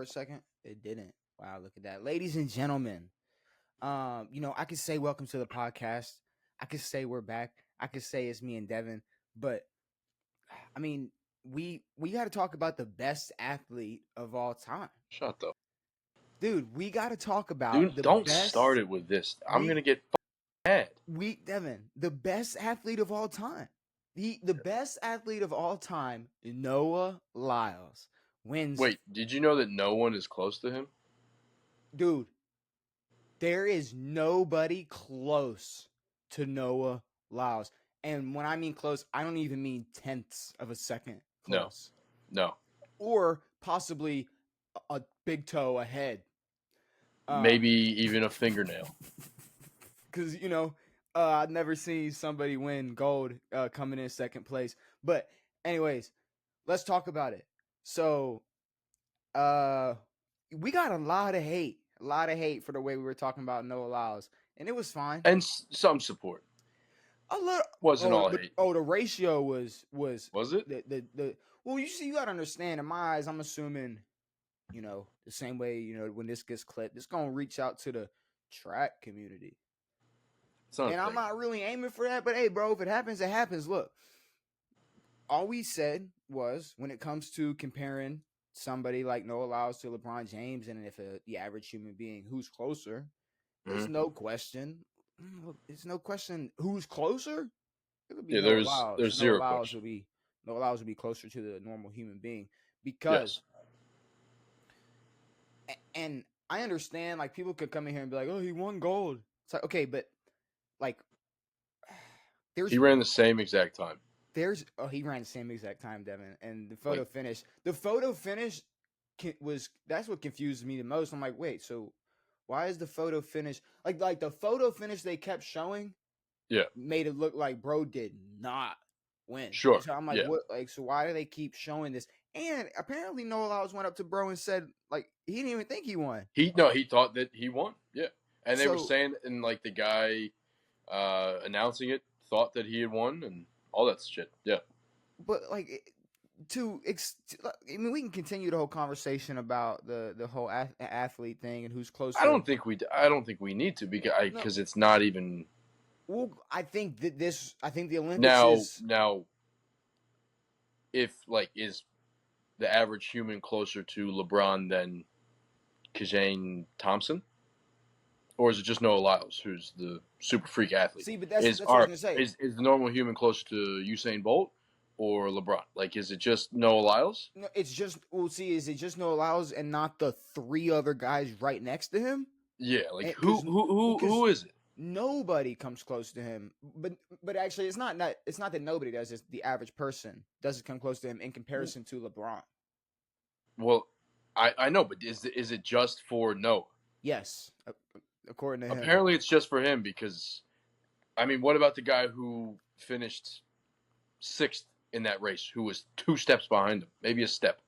for a second? It didn't. Wow, look at that. Ladies and gentlemen, I could say welcome to the podcast. I could say we're back. I could say it's me and Devin, but I mean, we got to talk about the best athlete of all time. Shut up. Dude, we got to talk about Dude, the don't best start it with this. I'm going to get mad. Devin, the best athlete of all time. The best athlete of all time, Noah Lyles, wins. Wait, did you know that no one is close to him? Dude, there is nobody close to Noah Lyles. And when I mean close, I don't even mean tenths of a second close. No. Or possibly a big toe ahead. Maybe even a fingernail. Because, I've never seen somebody win gold coming in second place. But anyways, let's talk about it. So we got a lot of hate for the way we were talking about Noah Lyles. And it was fine. And some support. A little wasn't all hate. The ratio was it? Well, you got to understand, in my eyes, I'm assuming, the same way, when this gets clipped, it's going to reach out to the track community. And I'm not really aiming for that, but hey, bro, if it happens, it happens. Look, all we said was when it comes to comparing somebody like Noah Lyles to LeBron James, and if the average human being, who's closer, there's no question. It's no question who's closer. It could be there's zero question. Noah Lyles would be closer to the normal human being because. Yes. And I understand, like, people could come in here and be like, "Oh, he won gold." It's like, okay, but like, he ran the same exact time. He ran the same exact time, Devin, and the photo finish. The photo finish that's what confused me the most. I'm like, wait, so why is the photo finish like the photo finish they kept showing? Yeah, made it look like bro did not win. Sure. So I'm like, what? Like, so why do they keep showing this? And apparently Noah Lyles went up to bro and said, like, he didn't even think he won. He thought that he won. Yeah, and they were saying, and like the guy announcing it thought that he had won and all that shit. Yeah, but like. We can continue the whole conversation about the whole athlete thing and who's close. I don't think we need to because it's not even. Well, I think the Olympics now. If is the average human closer to LeBron than Kajane Thompson, or is it just Noah Lyles who's the super freak athlete? See, but that's what I was gonna say. Is the normal human closer to Usain Bolt? Or LeBron? Like, is it just Noah Lyles? No, it's just, is it just Noah Lyles and not the three other guys right next to him? Yeah, like, who is it? Nobody comes close to him. But actually, it's not that nobody does. It's the average person doesn't come close to him in comparison to LeBron. Well, I know, but is it just for Noah? Yes, according to him. Apparently, it's just for him because, I mean, what about the guy who finished 6th in that race, who was 2 steps behind him, maybe a step?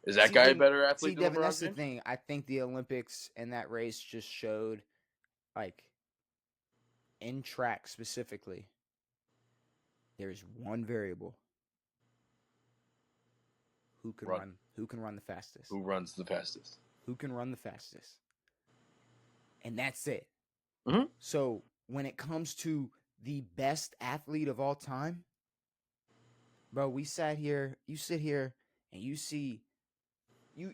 Is that guy a better athlete than Devin, LeBron that's James? the thing. I think the Olympics and that race just showed, like, in track specifically, there's one variable: who can run the fastest? Who runs the fastest? Who can run the fastest? And that's it. Mm-hmm. So when it comes to the best athlete of all time, bro, you sit here and you see you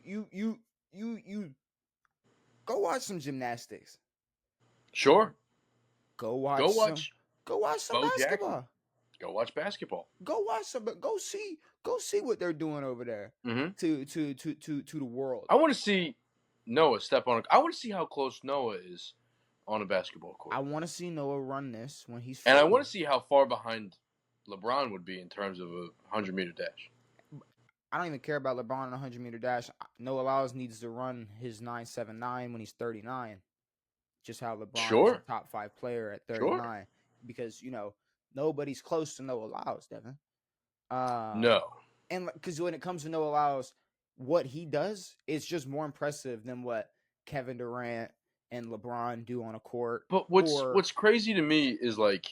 go watch some gymnastics. Sure. Go watch some basketball. Jackson. Go watch basketball. Go see what they're doing over there to the world. I want to see Noah step on I want to see how close Noah is on a basketball court. I want to see Noah run this when he's 40. And I want to see how far behind LeBron would be in terms of a 100-meter dash. I don't even care about LeBron in a 100-meter dash. Noah Lyles needs to run his 9.79 when he's 39. Just how LeBron is a top 5 player at 39. Sure. Because, nobody's close to Noah Lyles, Devin. No. And because when it comes to Noah Lyles, what he does is just more impressive than what Kevin Durant and LeBron do on a court. But what's crazy to me is, like,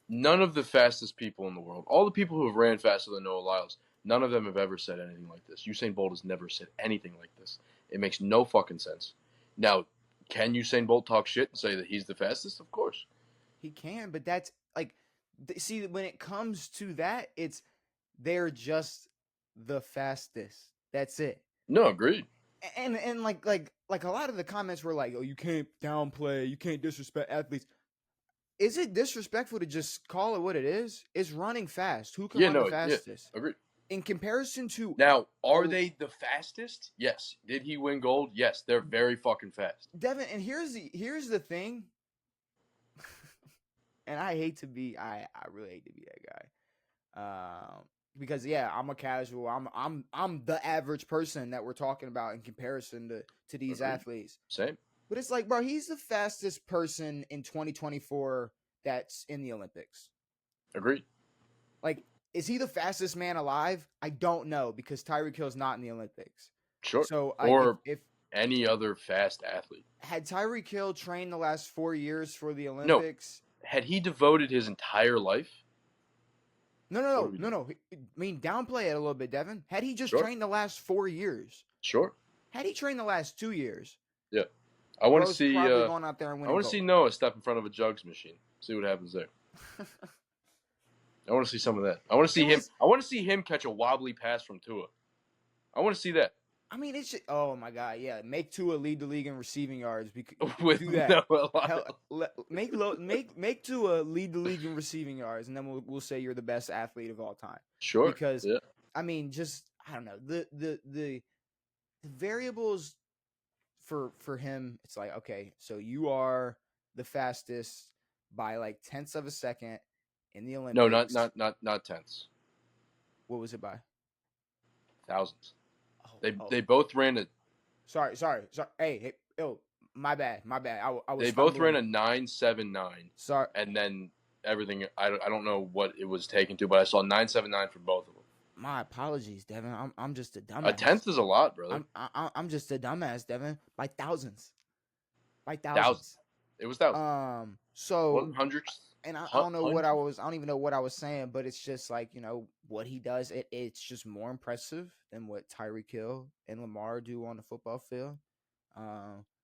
none of the fastest people in the world, all the people who have ran faster than Noah Lyles, None of them have ever said anything like this. Usain Bolt has never said anything like this. It makes no fucking sense. Now, can Usain Bolt talk shit and say that he's the fastest? Of course. He can, but that's like, see, when it comes to that, they're just the fastest. That's it. No, agreed. And like a lot of the comments were like, oh, you can't downplay, you can't disrespect athletes. Is it disrespectful to just call it what it is? It's running fast. Who can run the fastest? Yeah, agreed. In comparison to now, are they the fastest? Yes. Did he win gold? Yes, they're very fucking fast. Devin, and here's the thing. And I really hate to be that guy. Because I'm a casual. I'm the average person that we're talking about in comparison to these athletes. Same. But it's like, bro, he's the fastest person in 2024 that's in the Olympics. Agreed. Like, is he the fastest man alive? I don't know, because Tyreek Hill's not in the Olympics. Sure. So if any other fast athlete. Had Tyreek Hill trained the last 4 years for the Olympics? No. Had he devoted his entire life? No. I mean, downplay it a little bit, Devin. Had he just trained the last 4 years? Sure. Had he trained the last 2 years? Yeah. I want to see. Going out there and I want to see Noah step in front of a jugs machine. See what happens there. I want to see some of that. I want to see him. I want to see him catch a wobbly pass from Tua. I want to see that. I mean, it's just, oh my god, yeah. Make Tua lead the league in receiving yards. With do that. Noah Lyles. Make Tua lead the league in receiving yards, and then we'll say you're the best athlete of all time. Sure. Because I mean, just I don't know the variables for him. It's like, okay, so you are the fastest by like tenths of a second in the Olympics. No, not tenths. What was it by? Thousands. They both ran a. Sorry. Hey, my bad. I was. They both ran a 9.79. Sorry. And then everything. I don't know what it was taken to, but I saw 9.79 for both of them. My apologies, Devin. I'm just a dumbass. A tenth is a lot, brother. I'm just a dumbass, Devin. By thousands. Thousands. It was thousands. So. 1 hundredth. And I don't know what I don't even know what I was saying, but it's just like, what he does. It's just more impressive than what Tyreek Hill and Lamar do on the football field.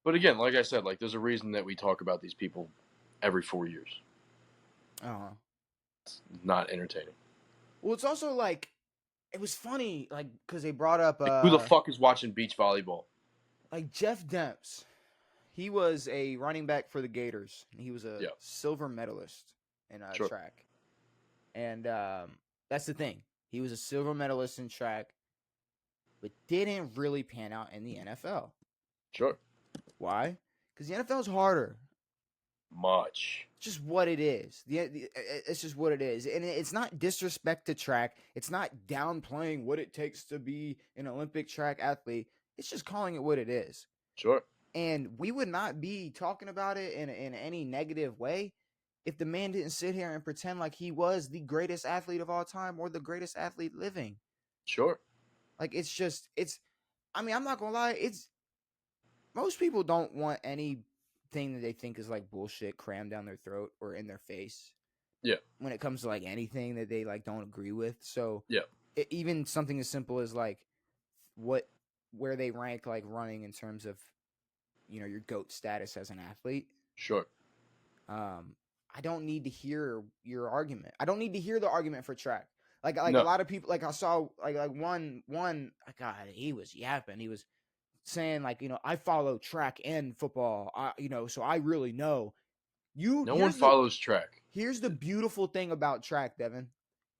But again, like I said, like there's a reason that we talk about these people every 4 years. It's not entertaining. Well, it's also like, it was funny, like, because they brought up who the fuck is watching beach volleyball? Like Jeff Demps. He was a running back for the Gators. He was a silver medalist in track. And that's the thing. He was a silver medalist in track, but didn't really pan out in the NFL. Sure. Why? Because the NFL is harder. Much. Just what it is. It's just what it is. And it's not disrespect to track. It's not downplaying what it takes to be an Olympic track athlete. It's just calling it what it is. Sure. And we would not be talking about it in any negative way if the man didn't sit here and pretend like he was the greatest athlete of all time or the greatest athlete living. Sure. Like, I mean, I'm not going to lie. Most people don't want anything that they think is like bullshit crammed down their throat or in their face. Yeah. When it comes to like anything that they like don't agree with. So yeah. Even something as simple as like where they rank like running in terms of, your GOAT status as an athlete. Sure. I don't need to hear your argument. I don't need to hear the argument for track. Like no. A lot of people, like I saw like one, God, he was yapping. He was saying like, I follow track and football. So I really know. No one follows track. Here's the beautiful thing about track, Devin.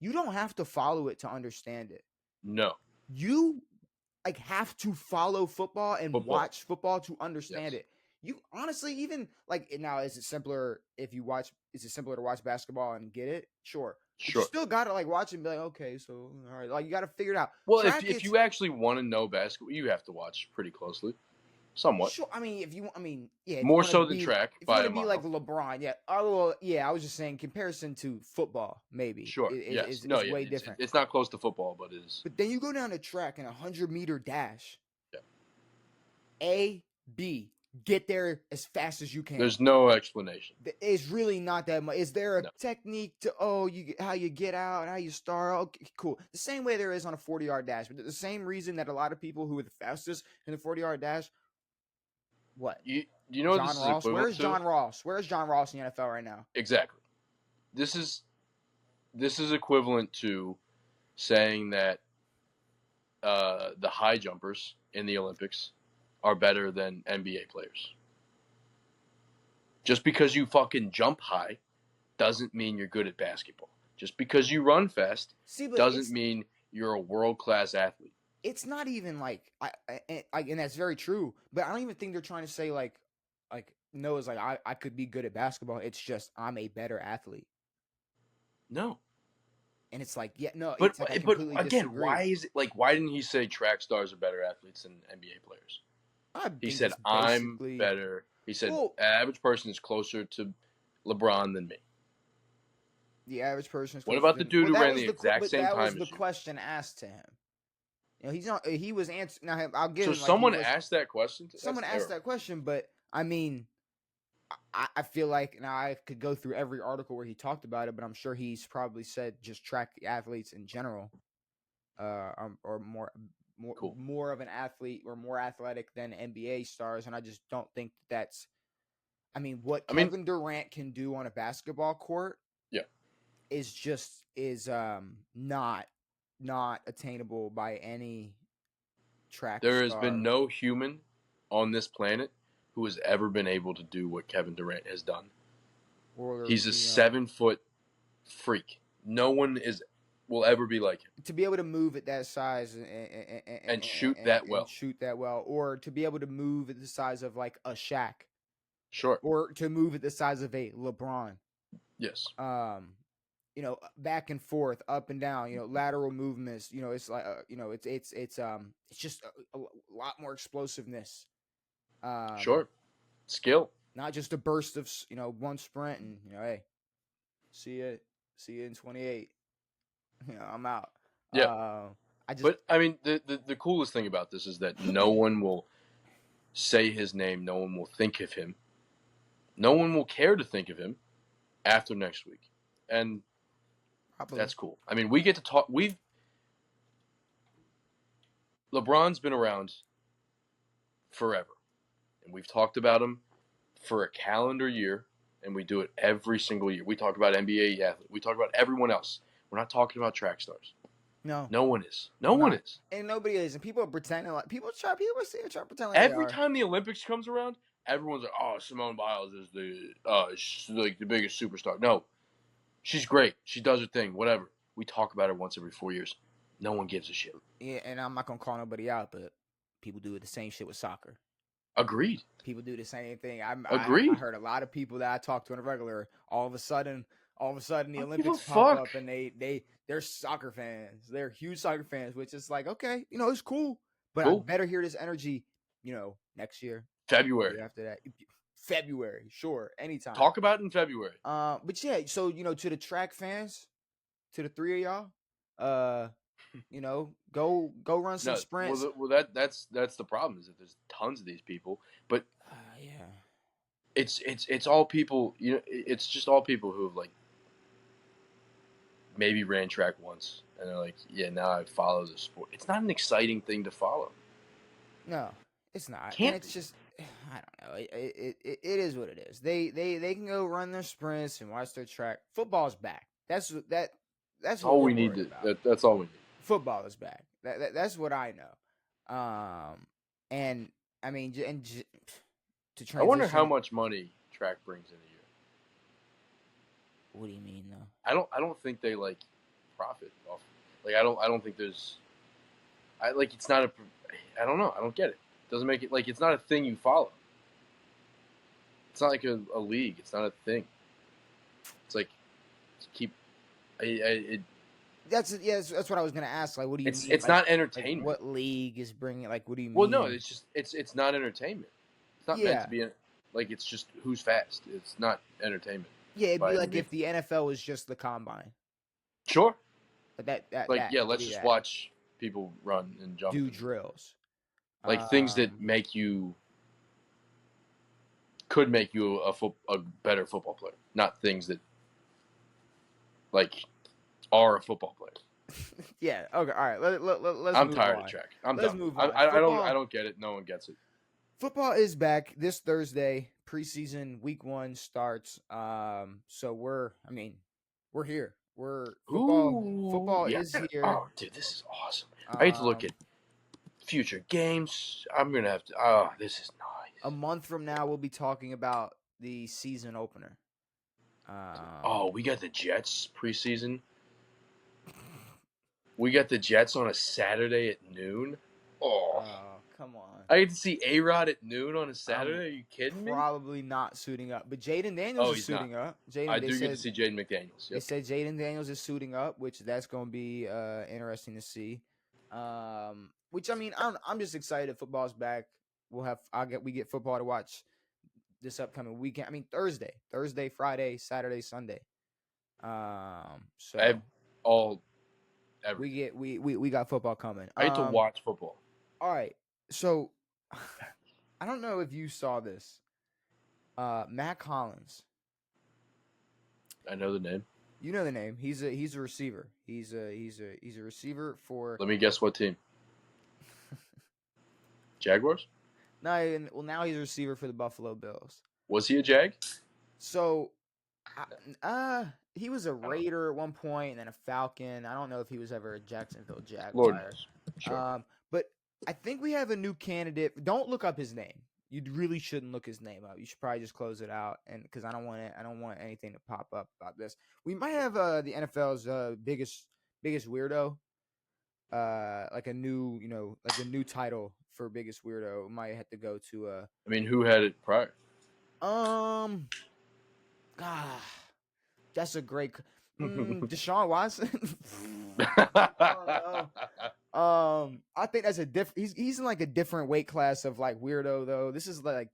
You don't have to follow it to understand it. No. You have to follow football and watch football to understand it. You honestly, even like now, is it simpler to watch basketball and get it? Sure. Sure. You still gotta watch it and be like, okay, so all right, you gotta figure it out. Well, if you actually want to know basketball, you have to watch pretty closely. Somewhat. Sure. I mean, yeah. More so than track. If you want to be like LeBron, yeah. Oh, well, yeah. I was just saying, comparison to football, maybe. Sure. It's way different. It's not close to football, but it is. But then you go down the track in a 100-meter dash. Yeah. A, B. get there as fast as you can. There's no explanation. It's really not that much. Is there a No. technique to how you get out, how you start? Okay, cool. The same way there is on a 40-yard dash, but the same reason that a lot of people who are the fastest in the 40-yard dash. What? You know what John this is Ross? equivalent Where's to? John Ross? Where's John Ross in the NFL right now? Exactly. This is equivalent to saying that the high jumpers in the Olympics are better than NBA players. Just because you fucking jump high doesn't mean you're good at basketball. Just because you run fast doesn't mean you're a world-class athlete. It's not even like and that's very true, but I don't even think they're trying to say like Noah's like I could be good at basketball. It's just I'm a better athlete. No. And it's like, yeah, no, but, it's like I but completely again, disagree. why is it like why didn't he say track stars are better athletes than NBA players? He said I'm better. He said an average person is closer to LeBron than me. The average person is What about the dude who ran the exact same time as you? That was the question asked to him. You know, he's not. He was answering. Now I'll give. So him, like, someone asked that question. Someone asked that question, but I mean, I feel like now I could go through every article where he talked about it, but I'm sure he's probably said just track athletes in general, or more of an athlete or more athletic than NBA stars, and I just don't think that's. I mean, what Kevin Durant can do on a basketball court, is not attainable by any track. There has been no human on this planet who has ever been able to do what Kevin Durant has done. He's a 7-foot freak. No one will ever be like him. To be able to move at that size and shoot that well, or to be able to move at the size of like a Shaq, sure, or to move at the size of a LeBron. Yes. You know, back and forth, up and down, you know, lateral movements, you know, it's like, you know, it's just a lot more explosiveness. Sure. Skill. Not just a burst of, you know, one sprint and, you know, hey, see you in 28. You know, I'm out. Yeah. But I mean, the coolest thing about this is that no one will say his name. No one will think of him. No one will care to think of him after next week. And that's cool. I mean, we get to talk. LeBron's been around forever, and we've talked about him for a calendar year, and we do it every single year. We talk about NBA athletes. We talk about everyone else. We're not talking about track stars. No one is. No one is. And nobody is. And people are pretending like people try to pretend like every time the Olympics comes around, everyone's like, "Oh, Simone Biles is the biggest superstar." No, she's great. She does her thing. Whatever. We talk about her once every 4 years. No one gives a shit. Yeah, and I'm not gonna call nobody out, but people do the same shit with soccer. Agreed. People do the same thing. Agreed. I heard a lot of people that I talk to on a regular. All of a sudden, the Olympics pop up and they're soccer fans. They're huge soccer fans, which is like, okay, you know, it's cool, but I better hear this energy, you know, next year, February. After that, February, sure, anytime. Talk about it in February. But yeah, so you know, to the track fans, to the three of y'all, you know, go run some sprints. Well, that's the problem, is that there's tons of these people, but yeah, it's all people. You know, it's just all people who have like maybe ran track once, and they're like, yeah, now I follow the sport. It's not an exciting thing to follow. No, it's not. And it's just, I don't know. It is what it is. They can go run their sprints and watch their track. Football's back. That's all we need. That's all we need. Football is back. That's what I know. And I mean, to transition. I wonder how much money track brings in a year. What do you mean, though? I don't think they like profit off. Like I don't think there's. It's not a. I don't know. I don't get it. It doesn't make it like it's not a thing you follow. It's not like a league. It's not a thing. It's like keep. That's what I was gonna ask. Like, what do you mean? It's not entertainment. Like, what league is bringing? Like, what do you mean? Well, no, it's just it's not entertainment. It's not meant to be. Like, it's just who's fast. It's not entertainment. Yeah, it'd be like if the NFL was just the combine. Sure. But that let's just watch people run and jump. Do drills. Like things that make you could make you a better football player, not things that like are a football player. Yeah. Okay. All right. Let's I'm move tired on. of track. I'm Let's done. move on. I don't get it. No one gets it. Football is back this Thursday. Preseason week 1 starts. So we're here. Football Yeah. is here. Oh, dude, this is awesome. I get to look at future games. I'm gonna have to. Oh, this is nice. A month from now, we'll be talking about the season opener. We got the Jets preseason. We got the Jets on a Saturday at noon. Oh, come on! I get to see A-Rod at noon on a Saturday. Are you kidding me? Probably not suiting up, but Jaden Daniels is suiting up. I do get to see Jaden McDaniels. Yep. They said Jaden Daniels is suiting up, which that's going to be interesting to see. Which I mean, I'm just excited football's back. We get football to watch this upcoming weekend. I mean, Thursday, Friday, Saturday, Sunday. So we got football coming. I get to watch football. All right. So I don't know if you saw this. Mac Hollins. I know the name. You know the name. He's a receiver. He's a receiver for. Let me guess what team. Jaguars? No, well now he's a receiver for the Buffalo Bills. Was he a Jag? So, he was a Raider at one point, and then a Falcon. I don't know if he was ever a Jacksonville Jaguar. Lord knows. Sure. But I think we have a new candidate. Don't look up his name. You really shouldn't look his name up. You should probably just close it out, and because I don't want anything to pop up about this. We might have the NFL's biggest weirdo. Like a new title for biggest weirdo. We might have to go to I mean, who had it prior? That's a great Deshaun Watson. I think that's a different. He's in like a different weight class of like weirdo though. This is like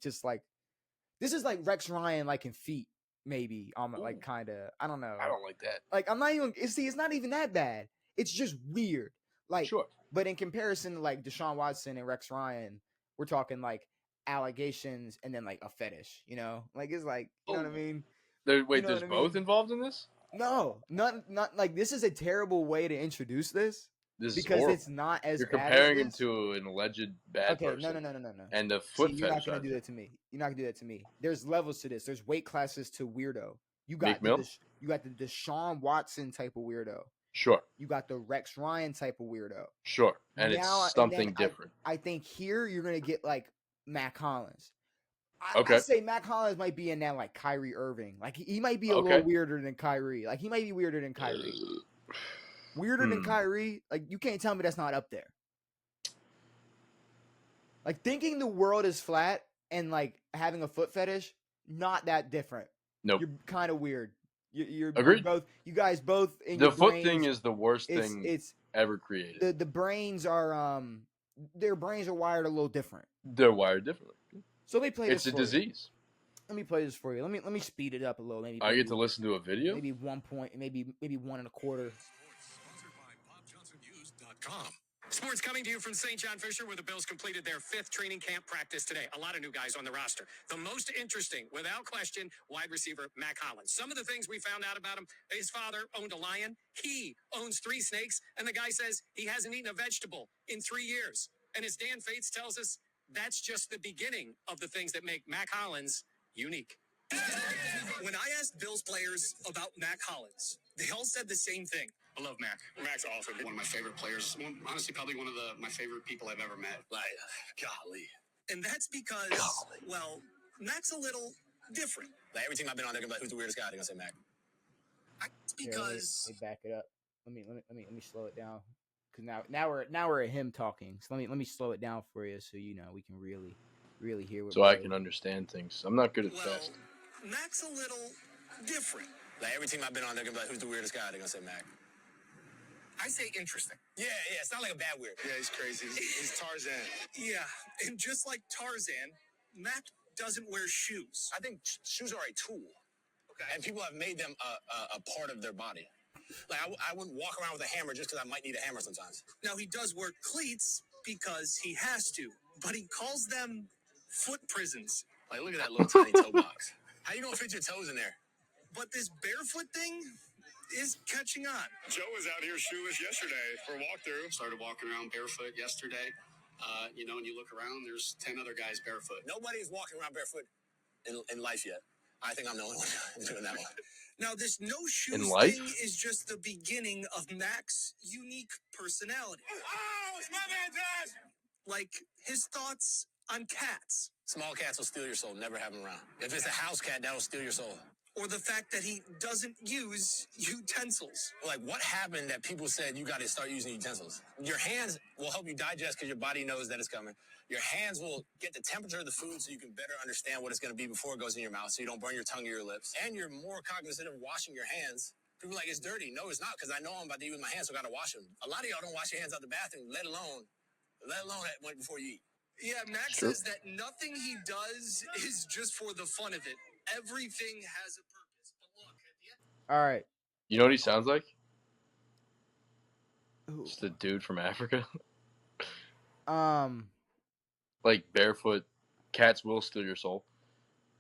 Rex Ryan like in feet maybe. Like kind of. I don't know. I don't like that. Like I'm not even. See, it's not even that bad. It's just weird. Like, sure. But in comparison to like Deshaun Watson and Rex Ryan, we're talking like allegations and then like a fetish. You know, like it's like you know what I mean. There's both involved in this? No, not like this is a terrible way to introduce this. This because horrible. It's not as you're bad comparing as him to an alleged bad person. No. And the foot fetish. You're not gonna do that to me. You're not gonna do that to me. There's levels to this. There's weight classes to weirdo. You got the Deshaun Watson type of weirdo. Sure. You got the Rex Ryan type of weirdo. Sure. And it's something different. I think here you're gonna get like Mac Hollins. I say Mac Hollins might be in that like Kyrie Irving. Like he might be a little weirder than Kyrie. Like he might be weirder than Kyrie. Weirder than Kyrie. Like you can't tell me that's not up there. Like thinking the world is flat and like having a foot fetish, not that different. Nope. You're kind of weird. You're agreed. You guys both. In the your foot brains, thing is the worst thing it's ever created. The brains are their brains are wired a little different. They're wired differently. So let me play this. It's a disease. Let me play this for you. Let me speed it up a little. Maybe I get to listen to a video. Maybe 1 point. Maybe 1 1/4. Sponsored by BobJohnsonHughes.com. Sports coming to you from St. John Fisher, where the Bills completed their 5th training camp practice today. A lot of new guys on the roster. The most interesting, without question, wide receiver Mac Hollins. Some of the things we found out about him: his father owned a lion. He owns 3 snakes, and the guy says he hasn't eaten a vegetable in 3 years. And as Dan Fates tells us, that's just the beginning of the things that make Mac Hollins unique. When I asked Bills players about Mac Hollins, they all said the same thing. I love Mac. Mac's awesome. One of my favorite players. Honestly, probably one of my favorite people I've ever met. Golly. And that's because, well, Mac's a little different. Like every team I've been on, they're gonna be like, who's the weirdest guy? They're gonna say Mac. It's because let me back it up. Let me slow it down. Because now we're at him talking. So let me slow it down for you, so you know we can really hear what. So I can understand things. I'm not good at fast. Mac's a little different. Like every team I've been on, they're gonna be like, who's the weirdest guy? They're gonna say Mac. I say interesting. Yeah, it's not like a bad weird. Yeah, he's crazy. He's Tarzan. Yeah, and just like Tarzan, Mac doesn't wear shoes. I think shoes are a tool. Okay. And people have made them a part of their body. Like, I wouldn't walk around with a hammer just because I might need a hammer sometimes. Now, he does wear cleats because he has to, but he calls them foot prisons. Like, look at that little tiny toe box. How you gonna fit your toes in there? But this barefoot thing is catching on. Joe was out here shoeless yesterday for a walkthrough. Started walking around barefoot yesterday. And you look around, there's 10 other guys barefoot. Nobody's walking around barefoot in life yet. I think I'm the only one doing that one. Now, this no shoes thing is just the beginning of Mac's unique personality. Oh, it's my man's ass! Like his thoughts on cats. Small cats will steal your soul. Never have them around. If it's a house cat, that'll steal your soul. Or the fact that he doesn't use utensils. Like, what happened that people said you got to start using utensils? Your hands will help you digest because your body knows that it's coming. Your hands will get the temperature of the food so you can better understand what it's going to be before it goes in your mouth so you don't burn your tongue or your lips. And you're more cognizant of washing your hands. People are like, it's dirty. No, it's not, because I know I'm about to eat with my hands, so I got to wash them. A lot of y'all don't wash your hands out the bathroom, let alone that before you eat. Yeah, Max says that nothing he does is just for the fun of it. Everything has a purpose. But look, at the end. All right. You know what he sounds like? Ooh. Just a dude from Africa. Like barefoot, cats will steal your soul.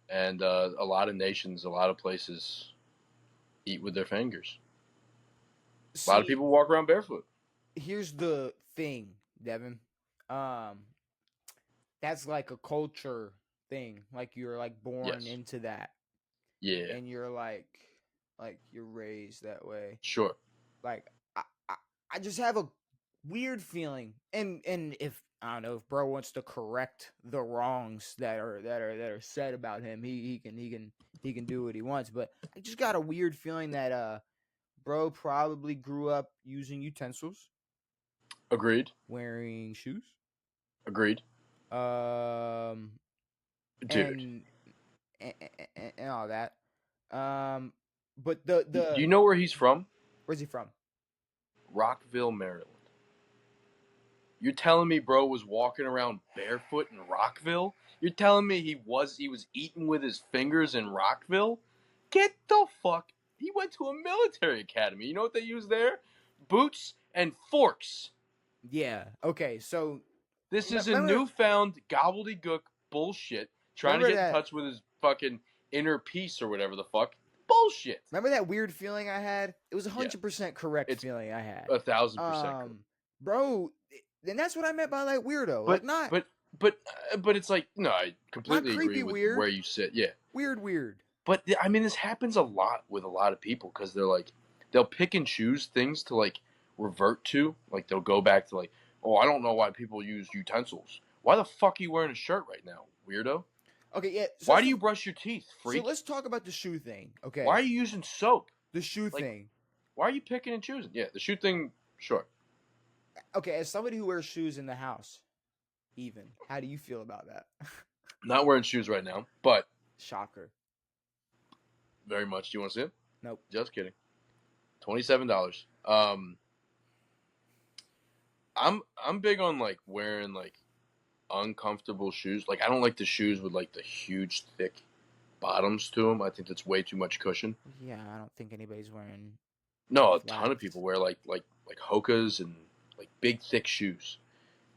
And a lot of nations, a lot of places eat with their fingers. A lot of people walk around barefoot. Here's the thing, Devin. That's like a culture thing. Like you're like born into that. Yeah. And you're like you're raised that way. Sure. Like I just have a weird feeling. And if I don't know if bro wants to correct the wrongs that are said about him, he can do what he wants. But I just got a weird feeling that bro probably grew up using utensils. Agreed. Wearing shoes. Agreed. Dude. And all that. But the do you know where he's from? Where's he from? Rockville, Maryland. You're telling me bro was walking around barefoot in Rockville? You're telling me he was eating with his fingers in Rockville? Get the fuck. He went to a military academy. You know what they use there? Boots and forks. Yeah. Okay, so this is a newfound gobbledygook bullshit trying to get in touch with his fucking inner peace or whatever the fuck. Bullshit. Remember that weird feeling I had? It was 100% correct feeling I had. 1,000% correct. Bro, and that's what I meant by like weirdo. But it's like, no, I completely agree with where you sit. Yeah. Weird. But I mean, this happens a lot with a lot of people because they're like, they'll pick and choose things to like revert to. Like they'll go back to like, oh, I don't know why people use utensils. Why the fuck are you wearing a shirt right now, weirdo? Okay, yeah. So why do you brush your teeth, freak? So let's talk about the shoe thing, okay? Why are you using soap? The shoe thing. Why are you picking and choosing? Yeah, the shoe thing, sure. Okay, as somebody who wears shoes in the house, even, how do you feel about that? Not wearing shoes right now, but... Shocker. Very much. Do you want to see it? Nope. Just kidding. $27. I'm big on like wearing like uncomfortable shoes. Like I don't like the shoes with like the huge thick bottoms to them. I think that's way too much cushion. Yeah, I don't think anybody's wearing. No, a ton of people wear like Hokas and like big thick shoes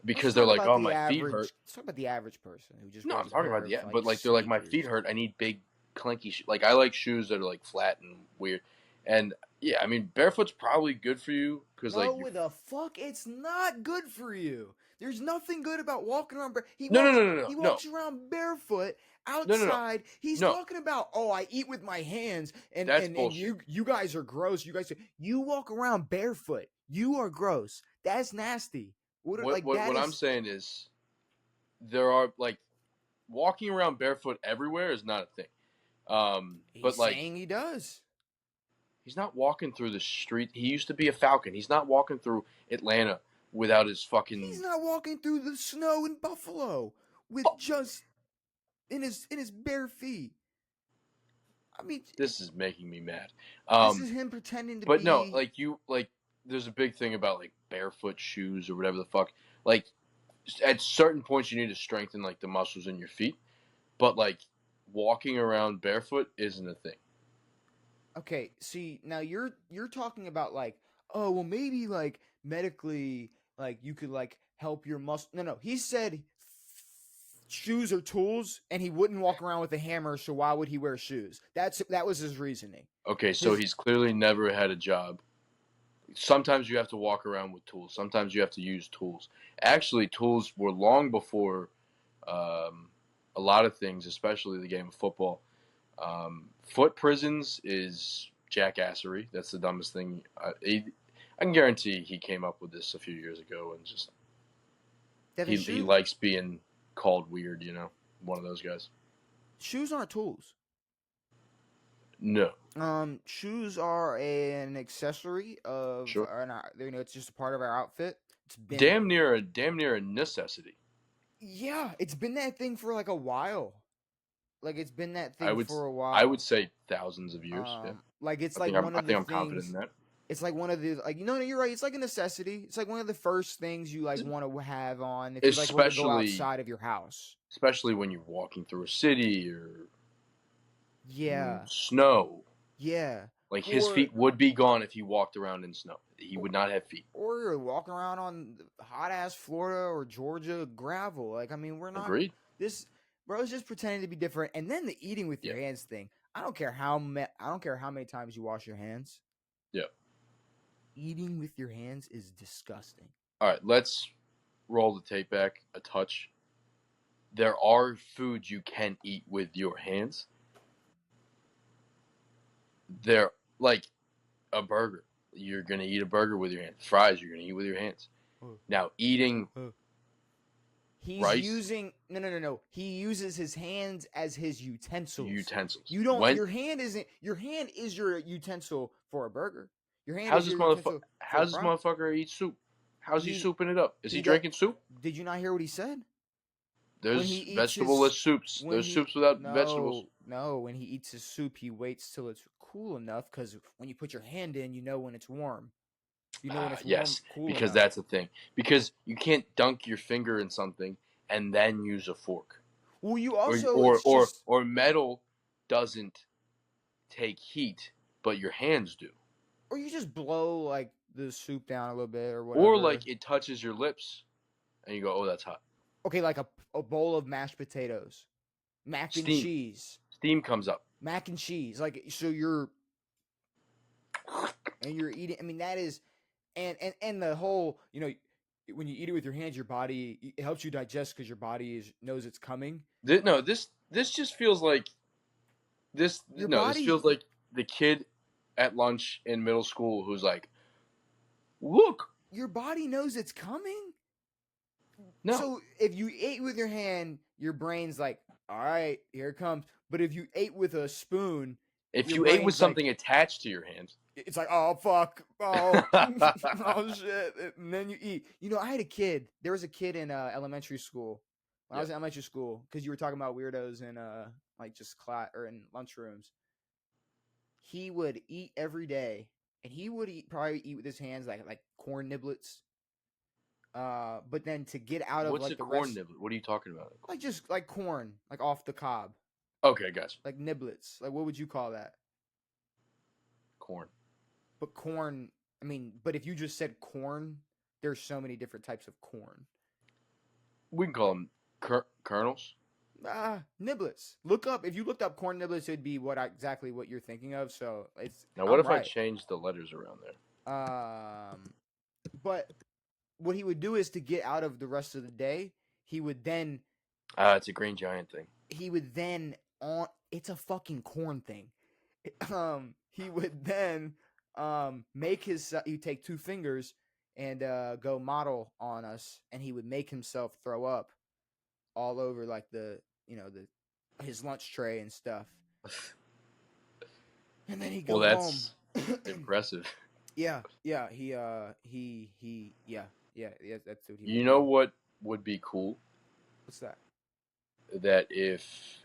because they're like, oh, my feet hurt. Let's talk about the average person who just. No, I'm talking about but like they're like, my feet hurt. I need big clanky shoes. Like I like shoes that are like flat and weird. And yeah, I mean barefoot's probably good for you because like. No, the fuck, it's not good for you. There's nothing good about walking around. He walks around barefoot outside. He's talking about, oh, I eat with my hands, and you guys are gross. You walk around barefoot. You are gross. That's nasty. What I'm saying is, there are like walking around barefoot everywhere is not a thing. He's saying he does. He's not walking through the street. He used to be a Falcon. He's not walking through Atlanta without his fucking. He's not walking through the snow in Buffalo with just in his bare feet. I mean, this is making me mad. This is him pretending to be. But no, there's a big thing about like barefoot shoes or whatever the fuck. Like at certain points you need to strengthen like the muscles in your feet, but like walking around barefoot isn't a thing. Okay, see, now you're talking about like, oh, well, maybe like medically, like you could like help your muscle. No, he said shoes are tools, and he wouldn't walk around with a hammer, so why would he wear shoes? That was his reasoning. Okay, so he's clearly never had a job. Sometimes you have to walk around with tools. Sometimes you have to use tools. Actually, tools were long before a lot of things, especially the game of football. Foot prisons is jackassery. That's the dumbest thing. I can guarantee he came up with this a few years ago and just he likes being called weird, one of those guys. Shoes aren't tools. No. Shoes are an accessory of, it's just a part of our outfit. It's been damn near a necessity. Yeah, it's been that thing for like a while. Like it's been that thing for a while. I would say thousands of years. Yeah. Like it's I think I'm confident in that. It's like one of the you're right. It's like a necessity. It's like one of the first things you like want to have on if you like want to go outside of your house. Especially when you're walking through a city or snow. Yeah. Like his feet would be gone if he walked around in snow. He would not have feet. Or you're walking around on hot ass Florida or Georgia gravel. Like, I mean, we're not. Agreed. This bro's just pretending to be different. And then the eating with your hands thing. I don't care how many times you wash your hands. Yeah. Eating with your hands is disgusting. All right, let's roll the tape back a touch. There are foods you can eat with your hands. They're like a burger. You're going to eat a burger with your hands. Fries, you're going to eat with your hands. Now, eating rice. No. He uses his hands as his utensils. You don't. Your hand is your utensil for a burger. Your hand. How's this motherfucker eat soup? How's he souping it up? Is he drinking soup? Did you not hear what he said? There's vegetable-less soups. There's soups without vegetables. No, when he eats his soup, he waits till it's cool enough because when you put your hand in, you know when it's warm. You know when it's warm, cool because enough. That's the thing. Because you can't dunk your finger in something and then use a fork. Well, you also or metal doesn't take heat, but your hands do. Or you just blow like the soup down a little bit or whatever. Or like it touches your lips and you go, "Oh, that's hot." Okay, like a bowl of mashed potatoes, mac and cheese. Steam comes up. Mac and cheese, like so you're eating. I mean that is, and the whole when you eat it with your hands, your body it helps you digest because your body knows it's coming. This just feels like this. This feels like the kid at lunch in middle school who's like, "Look, your body knows it's coming." No. So if you ate with your hand, your brain's like, "All right, here it comes." But if you ate with a spoon, if you ate with something attached to your hands, it's like, "Oh fuck, oh, oh shit," and then you eat. I had a kid. There was a kid in elementary school. When I was in elementary school, because you were talking about weirdos in like just class or in lunchrooms. He would eat every day, and he would probably eat with his hands like corn niblets. But then to get out of what's a corn niblet? What are you talking about? Like just like corn, like off the cob. Okay, gotcha. Like niblets. Like what would you call that? Corn. But corn. I mean, but if you just said corn, there's so many different types of corn. We can call them kernels. Niblets. If you looked up corn niblets, it'd be exactly what you're thinking of. So it's now. What if I changed the letters around there? But what he would do is to get out of the rest of the day, he would then. It's a Green Giant thing. He would then it's a fucking corn thing. He would then make he'd take two fingers and go model on us, and he would make himself throw up all over like his lunch tray and stuff. And then he go home. That's impressive. Yeah. That's what he. You know what would be cool? What's that? That if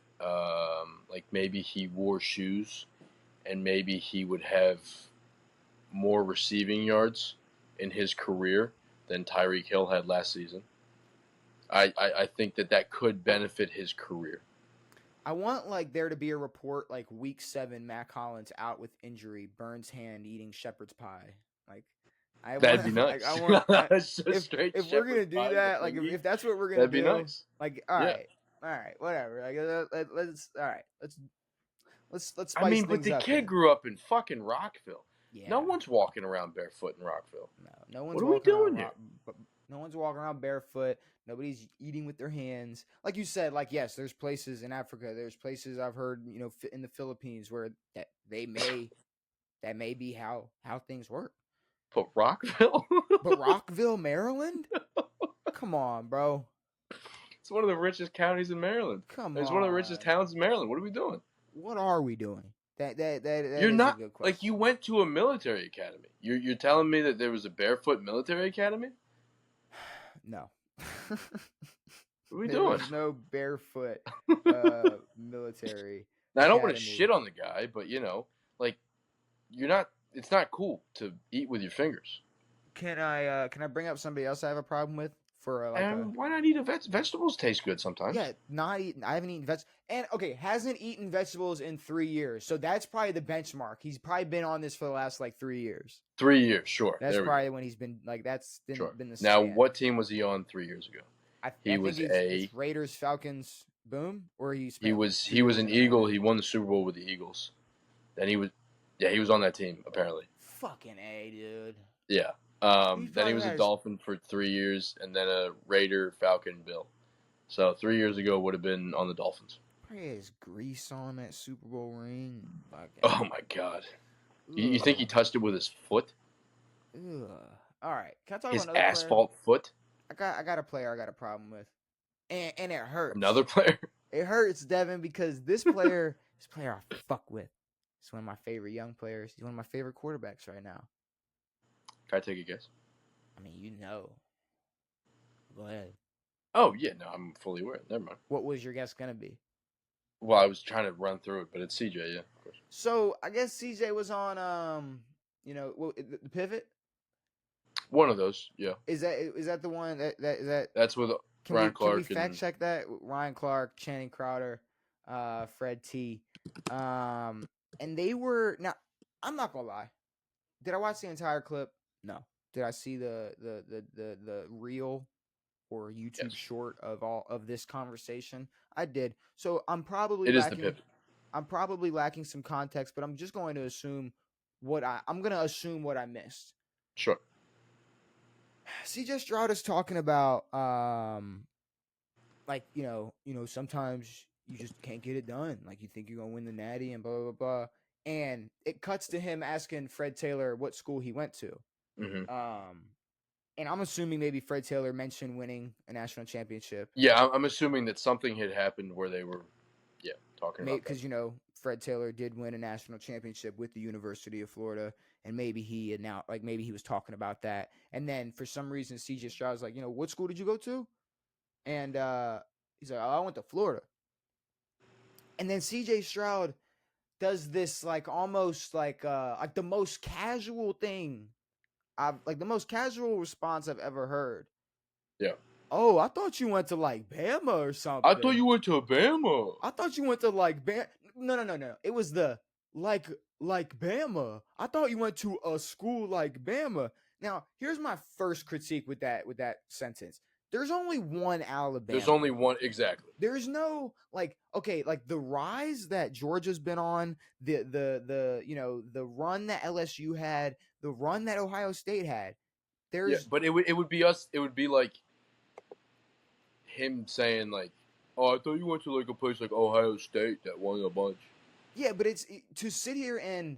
like maybe he wore shoes, and maybe he would have more receiving yards in his career than Tyreek Hill had last season. I think that could benefit his career. I want there to be a report like week 7, Mac Hollins out with injury, Burns hand eating shepherd's pie. That'd be nice. If we're gonna do that, if that's what we're gonna do, that'd be nice. All right. All right, whatever. Like, let's all right. Let's spice I mean, but things the up kid here. grew up in fucking Rockville. Yeah. No one's walking around barefoot in Rockville. No one's What are we walking doing around. here? No one's walking around barefoot. Nobody's eating with their hands. Like you said, like yes, there's places in Africa. There's places I've heard, in the Philippines where that may be how things work. But Rockville? But Rockville, Maryland? Come on, bro. It's one of the richest counties in Maryland. Come It's on. one of the richest towns in Maryland. What are we doing? What are we doing? That You're is not a good question. like you went to a military academy. You're telling me that there was a barefoot military academy? No. What are we There doing? was no barefoot military. Now, I don't want to academy. shit on the guy, but like you're not. It's not cool to eat with your fingers. Can I bring up somebody else I have a problem with for Why not eat vegetables? Taste good sometimes. Yeah, not eating. I haven't eaten vegetables, and okay, hasn't eaten vegetables in 3 years. So that's probably the benchmark. He's probably been on this for the last like 3 years. 3 years, sure. That's probably when he's been like that's been, sure. been the now. stand. What team was he on 3 years ago? I think it's Raiders, Falcons, boom, or he was an Eagle. He won the Super Bowl with the Eagles. Then he was on that team apparently. Fucking A, dude. Yeah. Then he was a Dolphin for 3 years, and then a Raider, Falcon, Bill. So 3 years ago would have been on the Dolphins. Probably has grease on that Super Bowl ring. Oh my God! You think he touched it with his foot? Ugh. All right, can I talk his about another asphalt player? Foot? I got a player I got a problem with, and it hurts. Another player? It hurts, Devin, because this player I fuck with. He's one of my favorite young players. He's one of my favorite quarterbacks right now. Can I take a guess? I mean, Go ahead. Oh, yeah. No, I'm fully aware. Never mind. What was your guess going to be? Well, I was trying to run through it, but it's CJ, yeah, of course. So, I guess CJ was on, the pivot? One of those, yeah. Is that the one That's with Ryan Clark. Can we fact check that? Ryan Clark, Channing Crowder, Fred T. And they were, now, I'm not going to lie. Did I watch the entire clip? No. Did I see the reel or YouTube short of all of this conversation? I did. So I'm probably is the pivot. I'm probably lacking some context, but I'm just going to assume what I missed. Sure. CJ Stroud is talking about sometimes you just can't get it done. Like you think you're gonna win the natty and blah blah blah. And it cuts to him asking Fred Taylor what school he went to. Mm-hmm. And I'm assuming maybe Fred Taylor mentioned winning a national championship. Yeah, I'm assuming that something had happened where they were, talking about because Fred Taylor did win a national championship with the University of Florida, and maybe he was talking about that. And then for some reason, CJ Stroud was like, what school did you go to? And he's like, I went to Florida. And then CJ Stroud does this almost like the most casual thing the most casual response I've ever heard. Yeah. Oh, I thought you went to Bama or something. I thought you went to Bama. I thought you went to Bama. No. It was the like Bama. I thought you went to a school like Bama. Now, here's my first critique with that sentence. There's only one Alabama. There's only one, exactly. There's no the rise that Georgia's been on, the run that LSU had, the run that Ohio State had. But it would be us. It would be like him saying "Oh, I thought you went to a place like Ohio State that won a bunch." Yeah, but it's to sit here and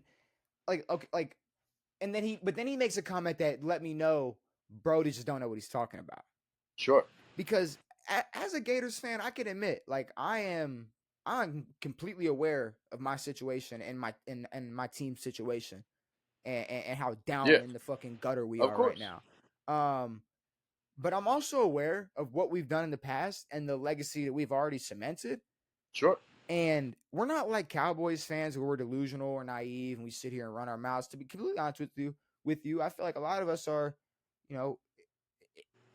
and then he makes a comment that let me know Brody just don't know what he's talking about. Sure. Because as a Gators fan, I can admit, I'm completely aware of my situation and my team's situation, and how down in the fucking gutter we are right now. But I'm also aware of what we've done in the past and the legacy that we've already cemented. Sure. And we're not like Cowboys fans who are delusional or naive and we sit here and run our mouths. To be completely honest with you, I feel like a lot of us are,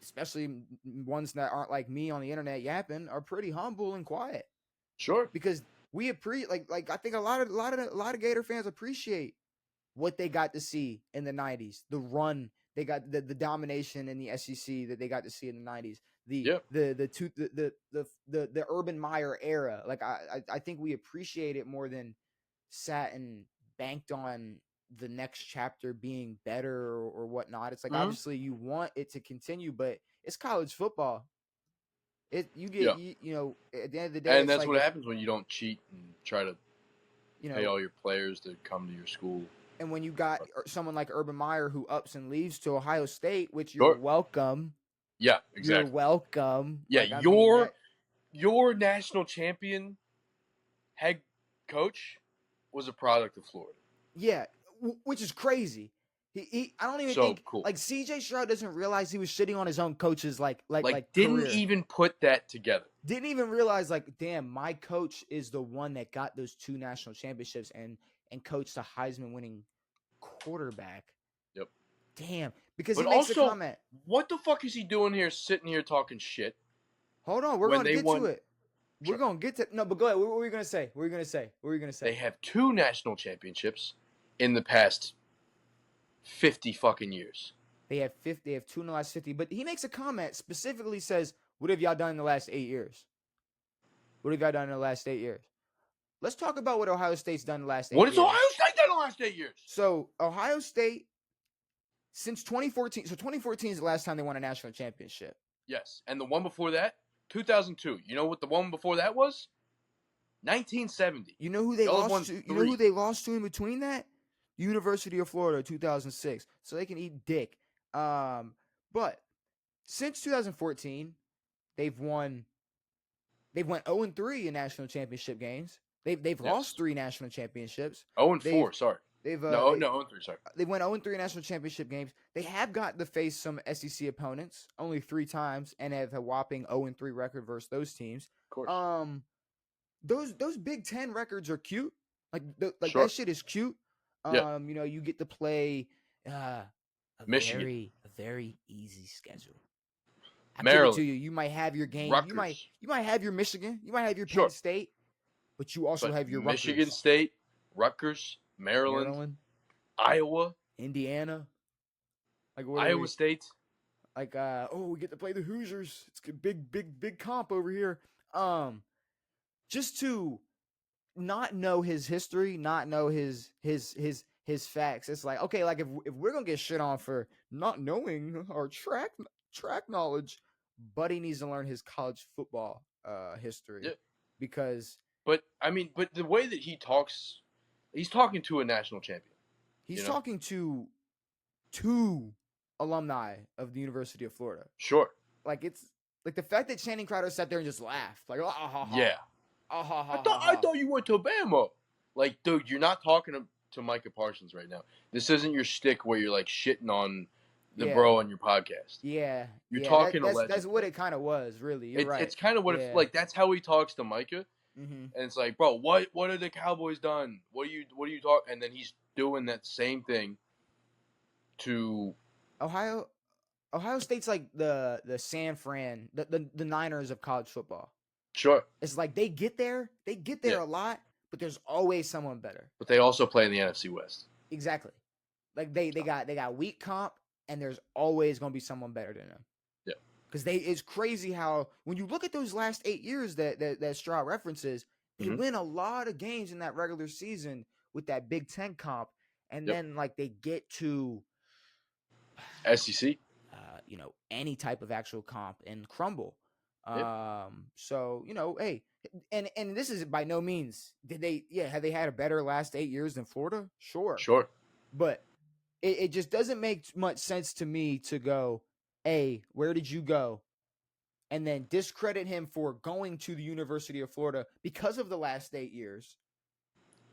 especially ones that aren't like me on the internet yapping, are pretty humble and quiet. Sure. Because we appreciate, I think a lot of Gator fans appreciate what they got to see in the 90s, the run they got, the domination in the SEC that they got to see in the 90s. the Urban Meyer era. Like I think we appreciate it more than sat and banked on the next chapter being better or whatnot. It's like obviously you want it to continue, but it's college football. You know, at the end of the day, and it's that's like what happens when you don't cheat and try to pay all your players to come to your school. And when you got someone like Urban Meyer who ups and leaves to Ohio State, which you're welcome. Yeah, exactly. You're welcome. Yeah, like, your national champion head coach was a product of Florida. Yeah, which is crazy. I don't even think like CJ Stroud doesn't realize he was shitting on his own coaches like didn't career. even put that together. Didn't even realize like, damn, my coach is the one that got those 2 national championships and coached a Heisman winning quarterback. Yep. Damn, because he makes a comment. What the fuck is he doing here, sitting here talking shit? Hold on, we're gonna get to it. We're gonna get to no, but go ahead. What were you gonna say? What were you gonna say? They have 2 national championships in the past 50 fucking years. They have 2 in the last 50. But he makes a comment, specifically says, "What have y'all done in the last 8 years? What have y'all done in the last 8 years?" Let's talk about what Ohio State's done in the last 8 years. What has Ohio State done in the last 8 years? So Ohio State, since 2014, so 2014 is the last time they won a national championship. Yes, and the one before that, 2002. You know what the one before that was? 1970. You know who they lost to? You know who they lost to in between that? University of Florida, 2006. So they can eat dick. But since 2014, they've went 0-3 in national championship games. They've lost 3 national championships. 0-4, sorry. They've 0-3, sorry. They went 0-3 national championship games. They have got to face some SEC opponents only 3 times and have a whopping 0-3 record versus those teams. Of course. Those Big Ten records are cute. That shit is cute. You know, you get to play Michigan. a very easy schedule. Maryland. To you. You might have your game. Rutgers. You might have your Michigan. You might have your Penn State, but you also have your Michigan Rutgers. State, Rutgers, Maryland, Iowa, Indiana, Iowa State. Like we get to play the Hoosiers. It's a big comp over here. Just to not know his history, not know his facts. It's like, okay, like if we're gonna get shit on for not knowing our track knowledge, Buddy needs to learn his college football history. Yeah. Because But the way that he talks, he's talking to a national champion. He's talking to 2 alumni of the University of Florida. Sure. Like it's like the fact that Channing Crowder sat there and just laughed. Like, yeah. I thought you went to Bama. Like, dude, you're not talking to Micah Parsons right now. This isn't your shtick where you're like shitting on the bro on your podcast. Yeah. You're talking that's what it kind of was, really. You're right. It's kind of what it like. That's how he talks to Micah. Mm-hmm. And it's like, bro, what have the Cowboys done? What are you talking? And then he's doing that same thing to Ohio State's like the San Fran, the Niners of college football. Sure. It's like they get there a lot, but there's always someone better. But they also play in the NFC West. Exactly. Like they got weak comp, and there's always gonna be someone better than them. Yeah. Because it's crazy how when you look at those last 8 years that Stroud references, they win a lot of games in that regular season with that Big Ten comp, and then like they get to SEC. Any type of actual comp and crumble. So, hey, and this is by no means have they had a better last 8 years than Florida? Sure. But it just doesn't make much sense to me to go, hey, where did you go? And then discredit him for going to the University of Florida because of the last 8 years.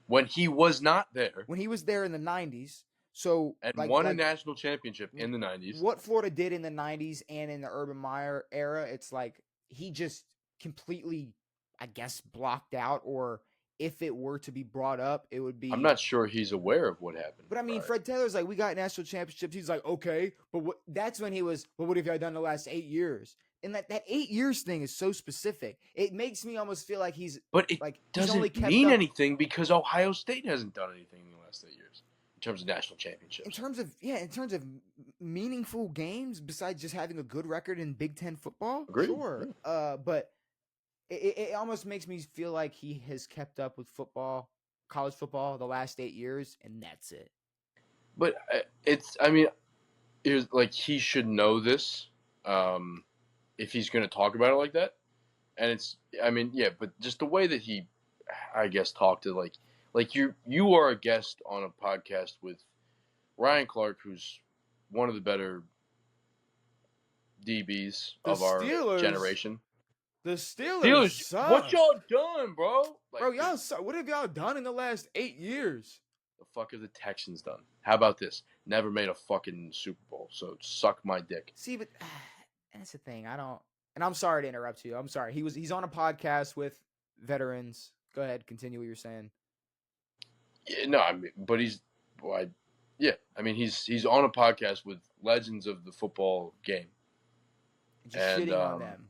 When he was not there. When he was there in the 90s. So won a national championship in the 90s. What Florida did in the 90s and in the Urban Meyer era, it's like he just completely, I guess, blocked out. Or if it were to be brought up, it would be. I'm not sure he's aware of what happened. But I mean, Fred Taylor's like, we got national championships. He's like, okay, but that's when he was. But what have y'all done the last 8 years? And that 8 years thing is so specific. It makes me almost feel like he's. But it doesn't mean anything because Ohio State hasn't done anything in the last 8 years. In terms of national championships. In terms of meaningful games, besides just having a good record in Big Ten football, Agreed. sure. Yeah. But it almost makes me feel like he has kept up with football, college football, the last 8 years, and that's it. But he should know this if he's going to talk about it like that. And but just the way that he, I guess, talked to like you are a guest on a podcast with Ryan Clark, who's one of the better DBs of our generation. The Steelers suck. What y'all done, bro? Bro, y'all suck. What have y'all done in the last 8 years? The fuck have the Texans done? How about this? Never made a fucking Super Bowl, so suck my dick. See, but that's the thing. I don't. And I'm sorry to interrupt you. I'm sorry. He's on a podcast with veterans. Go ahead, continue what you're saying. Yeah, no, but he's on a podcast with legends of the football game. Just shitting on them.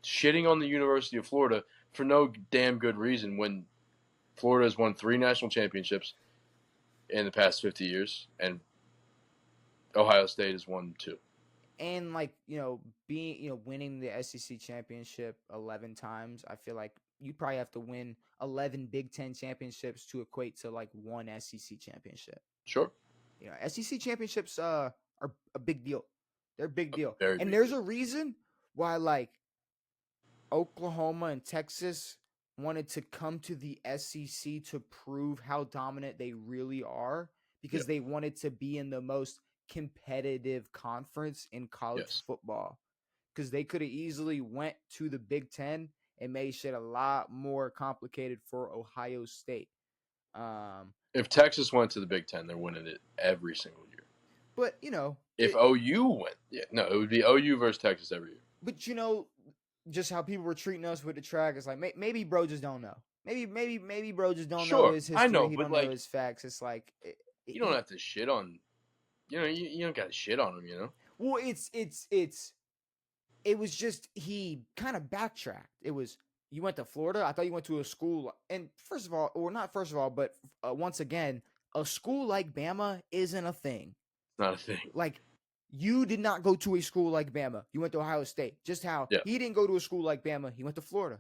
Shitting on the University of Florida for no damn good reason when Florida has won 3 national championships in the past 50 years, and Ohio State has won 2. And winning the SEC championship 11 times, I feel like you probably have to win 11 Big Ten championships to equate to like 1 SEC championship. Sure. SEC championships are a big deal. They're a big deal. And there's a reason why like Oklahoma and Texas wanted to come to the SEC to prove how dominant they really are, because they wanted to be in the most competitive conference in college football, because they could have easily went to the Big Ten and made shit a lot more complicated for Ohio State. If Texas went to the Big Ten, they're winning it every single year. But if OU went, it would be OU versus Texas every year. But just how people were treating us with the track, it's like maybe bro just don't know. Maybe bro just don't know his history. I know, he but don't know his facts. It's like you don't have to shit on. You don't got to shit on him. Well, it was just he kind of backtracked. It was, you went to Florida. I thought you went to a school, and but once again, a school like Bama isn't a thing. It's not a thing. Like, you did not go to a school like Bama. You went to Ohio State. Just how he didn't go to a school like Bama. He went to Florida.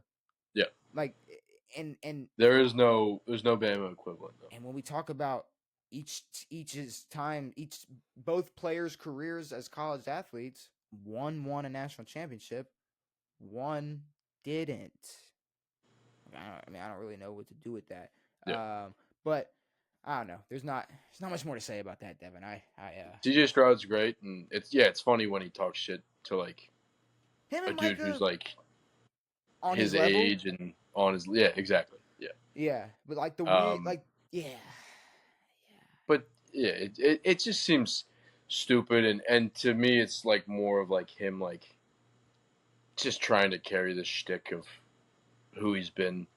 Yeah. Like, and there's no Bama equivalent though. And when we talk about both players' careers as college athletes, one won a national championship, one didn't. I don't really know what to do with that. Yeah. But I don't know. There's not much more to say about that, Devin. CJ Stroud's great, and it's funny when he talks shit to like him and dude Micah, who's like on his age and on his exactly. Yeah, but like the weird, But it just seems stupid, and to me it's like more of like him like just trying to carry the shtick of who he's been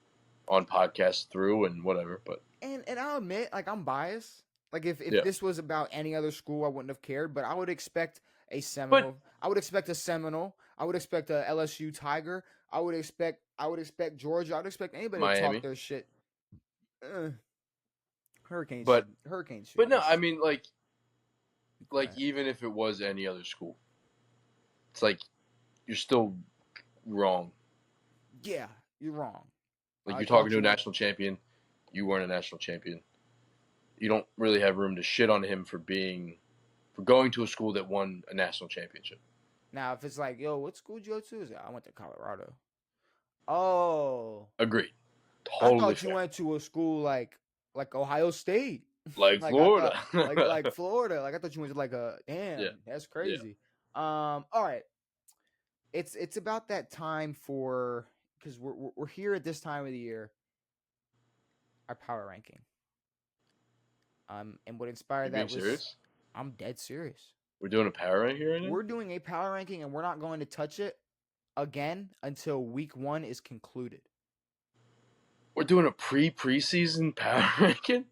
on podcasts through and whatever. But and I'll admit, like, I'm biased. Like, if this was about any other school, I wouldn't have cared. But I would expect a Seminole. I would expect a Seminole. I would expect a LSU Tiger. I would expect Georgia. I would expect anybody to talk their shit. Hurricanes. But no, I mean, like even if it was any other school, it's like you're still wrong. Yeah, you're wrong. Like, you're talking to a national champion. You weren't a national champion. You don't really have room to shit on him for going to a school that won a national championship. Now, if it's like, yo, what school did you go to? I went to Colorado. Oh. Agreed. Totally. I thought fair. You went to a school like Ohio State. Like Florida. like Florida. Like, I thought you went to like a, damn, that's crazy. Yeah. All right. It's about that time because we're here at this time of the year. Our power ranking. And what inspired that was... serious? I'm dead serious. We're doing a power ranking right now? We're doing a power ranking, and we're not going to touch it again until week 1 is concluded. We're doing a preseason power ranking?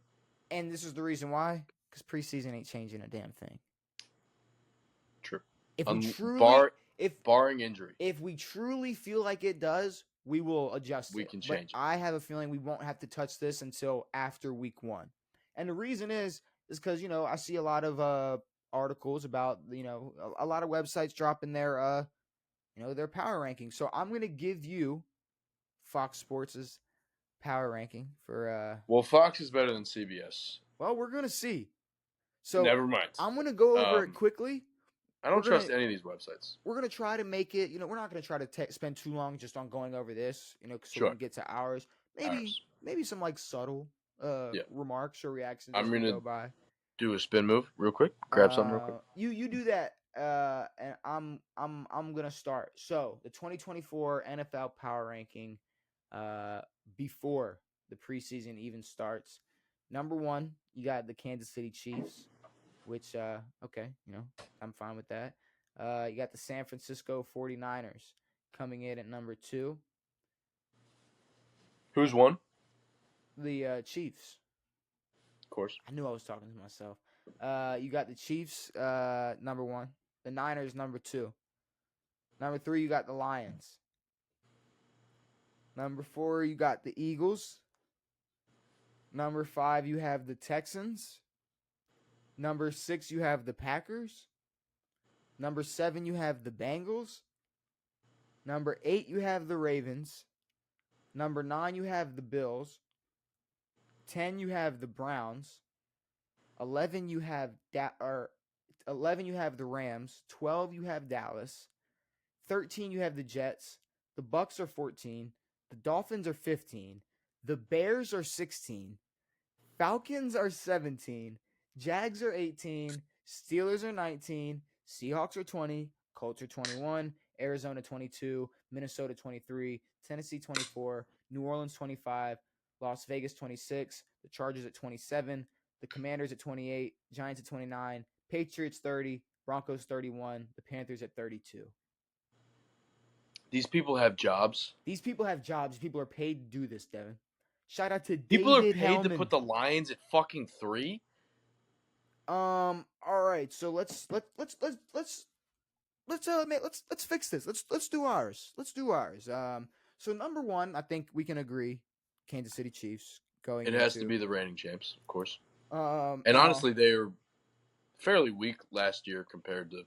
And this is the reason why. Because preseason ain't changing a damn thing. True. If we truly... barring injury. If we truly feel like it does, we will adjust We can change it. I have a feeling we won't have to touch this until after week 1. And the reason is is because I see a lot of articles about a lot of websites dropping their power rankings. So I'm gonna give you Fox Sports's power ranking for. Well, Fox is better than CBS. Well, we're gonna see. So Never mind. I'm gonna go over it quickly. I don't trust any of these websites. We're gonna try to make it. We're not gonna try to spend too long just on going over this. So Sure. we can get to ours. Maybe some like subtle remarks or reactions as we go by. Do a spin move real quick. Grab something real quick. You do that, and I'm gonna start. So the 2024 NFL Power Ranking, before the preseason even starts. Number 1, you got the Kansas City Chiefs, which okay, I'm fine with that. You got the San Francisco 49ers coming in at number 2. Who's won? The Chiefs. Of course. I knew I was talking to myself. You got the Chiefs, number 1. The Niners, number 2. Number 3, you got the Lions. Number 4, you got the Eagles. Number 5, you have the Texans. Number 6, you have the Packers. Number 7, you have the Bengals. Number 8, you have the Ravens. Number 9, you have the Bills. 10, you have the Browns. 11, you have 11, you have the Rams. 12, you have Dallas. 13, you have the Jets. The Bucks are 14. The Dolphins are 15. The Bears are 16. Falcons are 17. Jags are 18. Steelers are 19. Seahawks are 20. Colts are 21. Arizona 22. Minnesota 23. Tennessee 24. New Orleans 25. Las Vegas 26. The Chargers at 27. The Commanders at 28. Giants at 29. Patriots 30. Broncos 31. The Panthers at 32. These people have jobs. These people have jobs. People are paid to do this, Devin. Shout out to people David are paid Hellman. to put the Lions at fucking 3. All right. So let's fix this. Let's do ours. So number 1, I think we can agree, Kansas City Chiefs going. It has to be the reigning champs, of course. And honestly, they were fairly weak last year compared to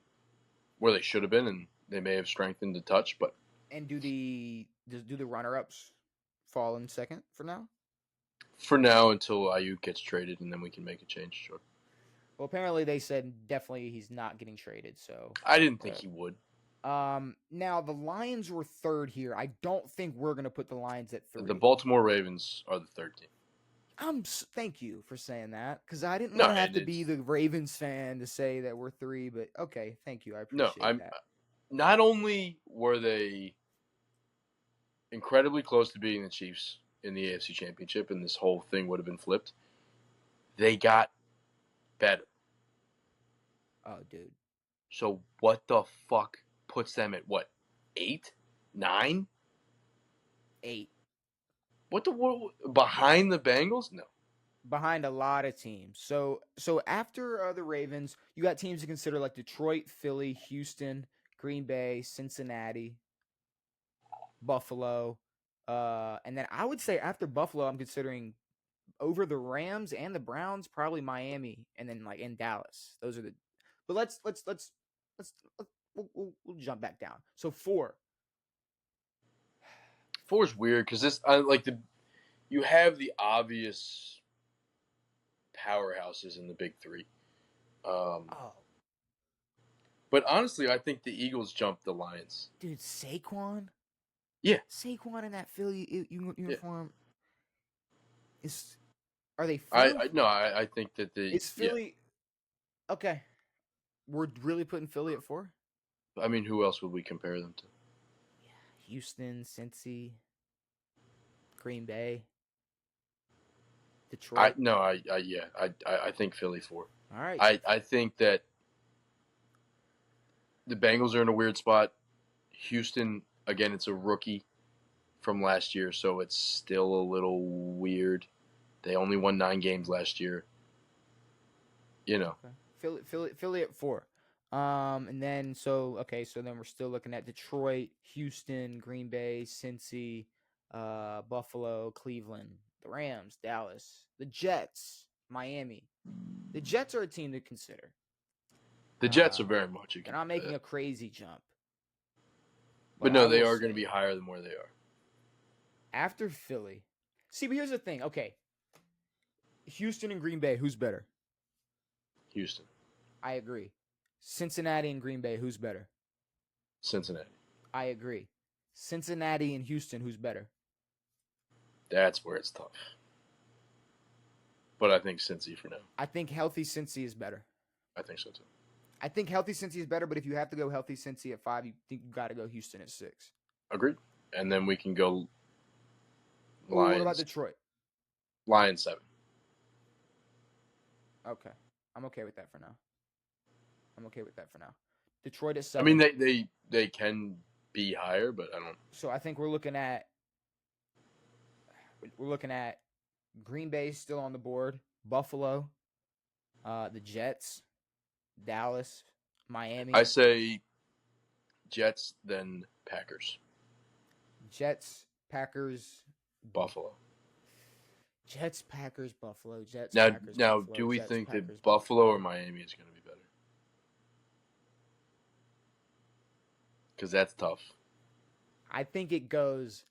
where they should have been, and they may have strengthened a touch. But do the runner-ups fall in second for now? For now, until Ayuk gets traded, and then we can make a change. Sure. Well, apparently they said definitely he's not getting traded. So I didn't think he would. Now the Lions were 3rd here. I don't think we're gonna put the Lions at 3. The Baltimore Ravens are the 3rd team. Thank you for saying that, because I didn't want to have to be the Ravens fan to say that we're 3, but okay, thank you. I appreciate that. Not only were they incredibly close to beating the Chiefs in the AFC Championship, and this whole thing would have been flipped, they got better. Oh, dude. So what the fuck puts them at what? 8? 9? 8. What behind the Bengals? No. Behind a lot of teams. So after the Ravens, you got teams to consider like Detroit, Philly, Houston, Green Bay, Cincinnati, Buffalo. And then I would say after Buffalo, I'm considering over the Rams and the Browns, probably Miami, and then like in Dallas. Those are the. But we'll jump back down. So 4. 4 is weird because this you have the obvious powerhouses in the big 3. But honestly, I think the Eagles jumped the Lions. Dude, Saquon? Yeah. Saquon in that Philly uniform is. Are they? I think that is Philly. Yeah. Okay, we're really putting Philly at 4. I mean, who else would we compare them to? Yeah, Houston, Cincy, Green Bay, Detroit. I think Philly 4. All right. I think that the Bengals are in a weird spot. Houston, again, it's a rookie from last year, so it's still a little weird. They only won 9 games last year. Okay. Philly at 4. And then so then we're still looking at Detroit, Houston, Green Bay, Cincy, Buffalo, Cleveland, the Rams, Dallas, the Jets, Miami. The Jets are a team to consider. The Jets are very much. And I'm making a crazy jump. But no, they are going to be higher than where they are. After Philly. See, but here's the thing. Okay. Houston and Green Bay, who's better? Houston. I agree. Cincinnati and Green Bay, who's better? Cincinnati. I agree. Cincinnati and Houston, who's better? That's where it's tough. But I think Cincy for now. I think healthy Cincy is better. I think so too. I think healthy Cincy is better, but if you have to go healthy Cincy at 5, you think you got to go Houston at 6. Agreed. And then we can go Lions. What about Detroit? Lions 7. Okay. I'm okay with that for now. Detroit at 7. I mean, they can be higher, but I don't. So I think we're looking at Green Bay still on the board, Buffalo, the Jets, Dallas, Miami. I say Jets, then Packers. Jets, Packers, Buffalo. Jets, Packers, Buffalo. Jets, now, Packers, now, Buffalo, do we Jets, think Packers, that Buffalo or Miami is going to be better? Because that's tough. I think it goes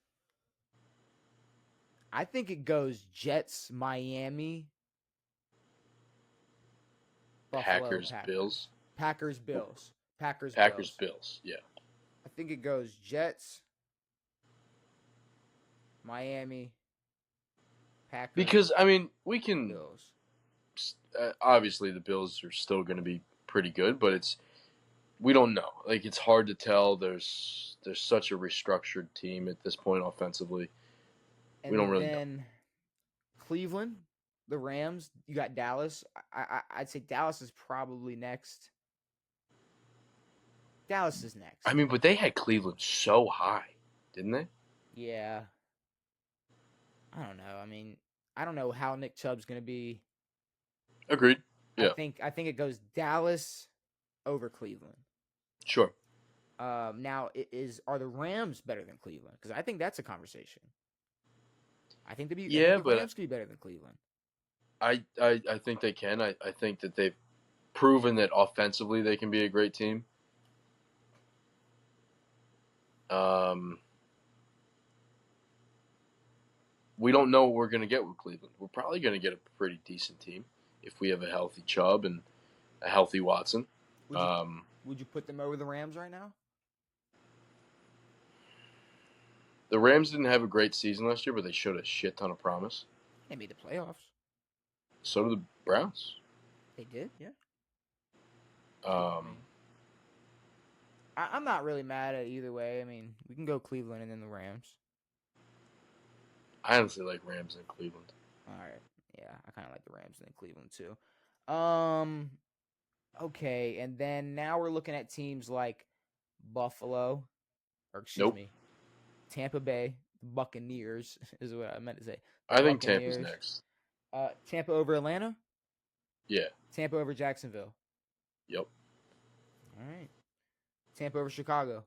Jets, Miami, Buffalo, Packers, Bills. Packers, Bills. Bills. Yeah. I think it goes Jets, Miami, Packers. Because I mean, we can. Bills. Obviously, the Bills are still going to be pretty good, but we don't know. Like, it's hard to tell. There's such a restructured team at this point offensively. And we don't really then know. Cleveland, the Rams. You got Dallas. I'd say Dallas is probably next. Dallas is next. I mean, but they had Cleveland so high, didn't they? Yeah. I don't know. I mean, I don't know how Nick Chubb's going to be. Agreed. Yeah. I think it goes Dallas over Cleveland. Sure. Now, are the Rams better than Cleveland? Because I think that's a conversation. I think the Rams could be better than Cleveland. I think they can. I think that they've proven that offensively they can be a great team. We don't know what we're going to get with Cleveland. We're probably going to get a pretty decent team if we have a healthy Chubb and a healthy Watson. Would you put them over the Rams right now? The Rams didn't have a great season last year, but they showed a shit ton of promise. They made the playoffs. So did the Browns. They did, yeah. I'm not really mad at either way. I mean, we can go Cleveland and then the Rams. I honestly like Rams and Cleveland. All right. Yeah, I kind of like the Rams and Cleveland too. Okay, and then now we're looking at teams like Buffalo, or excuse me, Tampa Bay, Buccaneers is what I meant to say. I think Tampa's next. Tampa over Atlanta? Yeah. Tampa over Jacksonville? Yep. All right. Tampa over Chicago?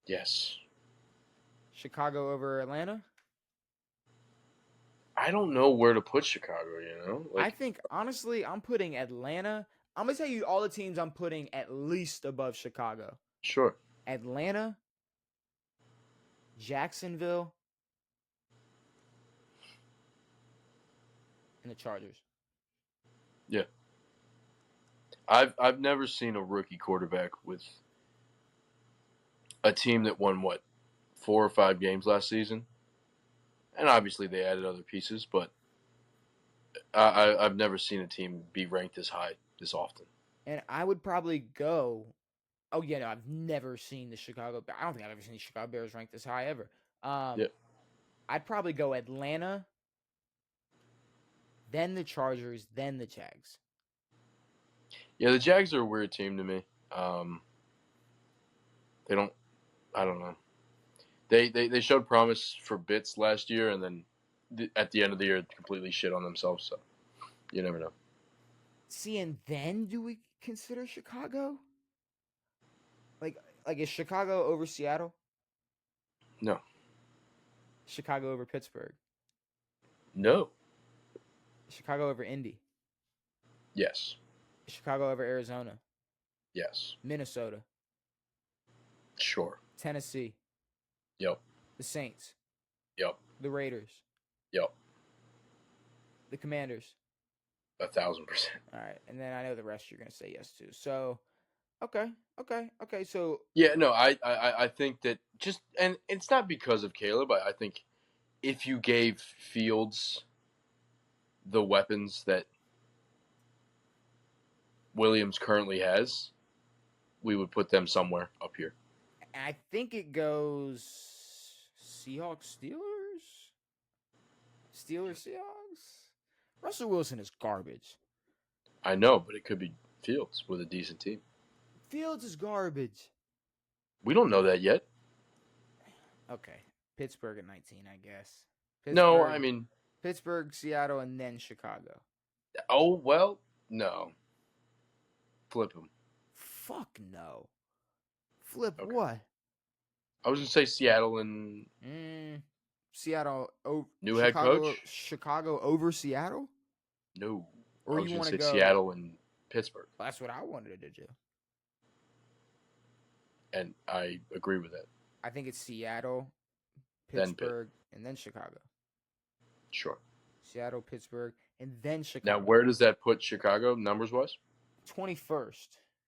Yes. Chicago over Atlanta? I don't know where to put Chicago, I think, honestly, I'm putting Atlanta. I'm going to tell you all the teams I'm putting at least above Chicago. Sure. Atlanta, Jacksonville, and the Chargers. Yeah. I've never seen a rookie quarterback with a team that won, 4 or 5 games last season? And obviously they added other pieces, but I've never seen a team be ranked this high this often. And I would probably go... Oh, yeah, no, I've never seen the Chicago... I don't think I've ever seen the Chicago Bears ranked this high ever. Yeah. I'd probably go Atlanta, then the Chargers, then the Jags. Yeah, the Jags are a weird team to me. They don't... I don't know. They showed promise for bits last year, and then at the end of the year, completely shit on themselves. So you never know. See, and then do we consider Chicago? Like is Chicago over Seattle? No. Chicago over Pittsburgh? No. Chicago over Indy. Yes. Chicago over Arizona. Yes. Minnesota. Sure. Tennessee. Yep. The Saints. Yep. The Raiders. Yep. The Commanders. 1,000%. All right, and then I know the rest you're gonna say yes to. So, okay. So Yeah, no, I think that and it's not because of Caleb. I think if you gave Fields the weapons that Williams currently has, we would put them somewhere up here. I think it goes Seahawks, Steelers. Russell Wilson is garbage. I know, but it could be Fields with a decent team. Fields is garbage. We don't know that yet. Okay, Pittsburgh at 19, I guess. No, I mean Pittsburgh, Seattle, and then Chicago. Oh well, no. Flip him. Fuck no. Flip Okay. what? I was gonna say Seattle and Seattle. new Chicago, head coach. Chicago over Seattle. No. Or I was you gonna want to say go Seattle and Pittsburgh. That's what I wanted to do. And I agree with that. I think it's Seattle, Then Pittsburgh, and then Chicago. Sure. Seattle, Pittsburgh, and then Chicago. Now, where does that put Chicago numbers-wise? 21st.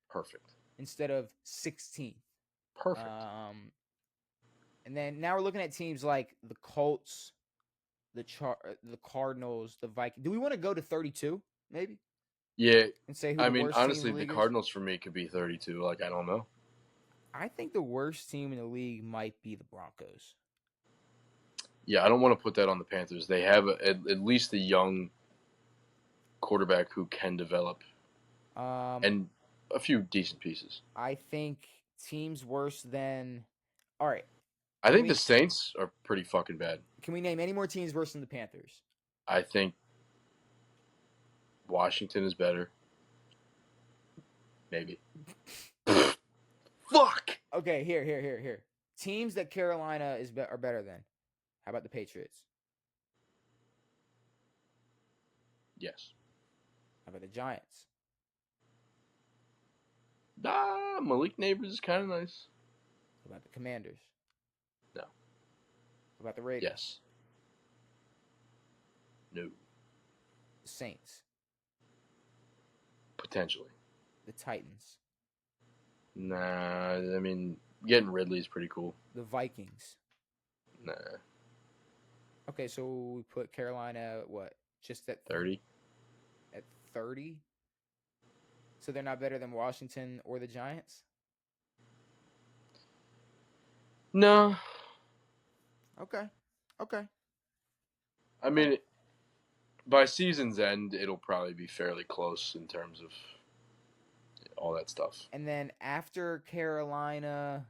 Perfect. Instead of 16th. Perfect. And then now we're looking at teams like the Colts, the Cardinals, the Vikings. Do we want to go to 32, maybe? Yeah. And say who I the mean, worst honestly, team in the league is? Cardinals for me could be 32. Like, I don't know. I think the worst team in the league might be the Broncos. Yeah, I don't want to put that on the Panthers. They have at least a young quarterback who can develop. And a few decent pieces. I think teams worse than... All right. I think the Saints are pretty fucking bad. Can we name any more teams worse than the Panthers? I think Washington is better. Maybe. Fuck! Okay, here. Teams that Carolina are better than. How about the Patriots? Yes. How about the Giants? Malik Neighbors is kind of nice. How about the Commanders? No. How about the Raiders? Yes. No. The Saints? Potentially. The Titans? Nah, I mean, getting Ridley is pretty cool. The Vikings? Nah. Okay, so we put Carolina, what, just at 30? At 30? So they're not better than Washington or the Giants? No. Okay. I mean, by season's end, it'll probably be fairly close in terms of all that stuff. And then after Carolina,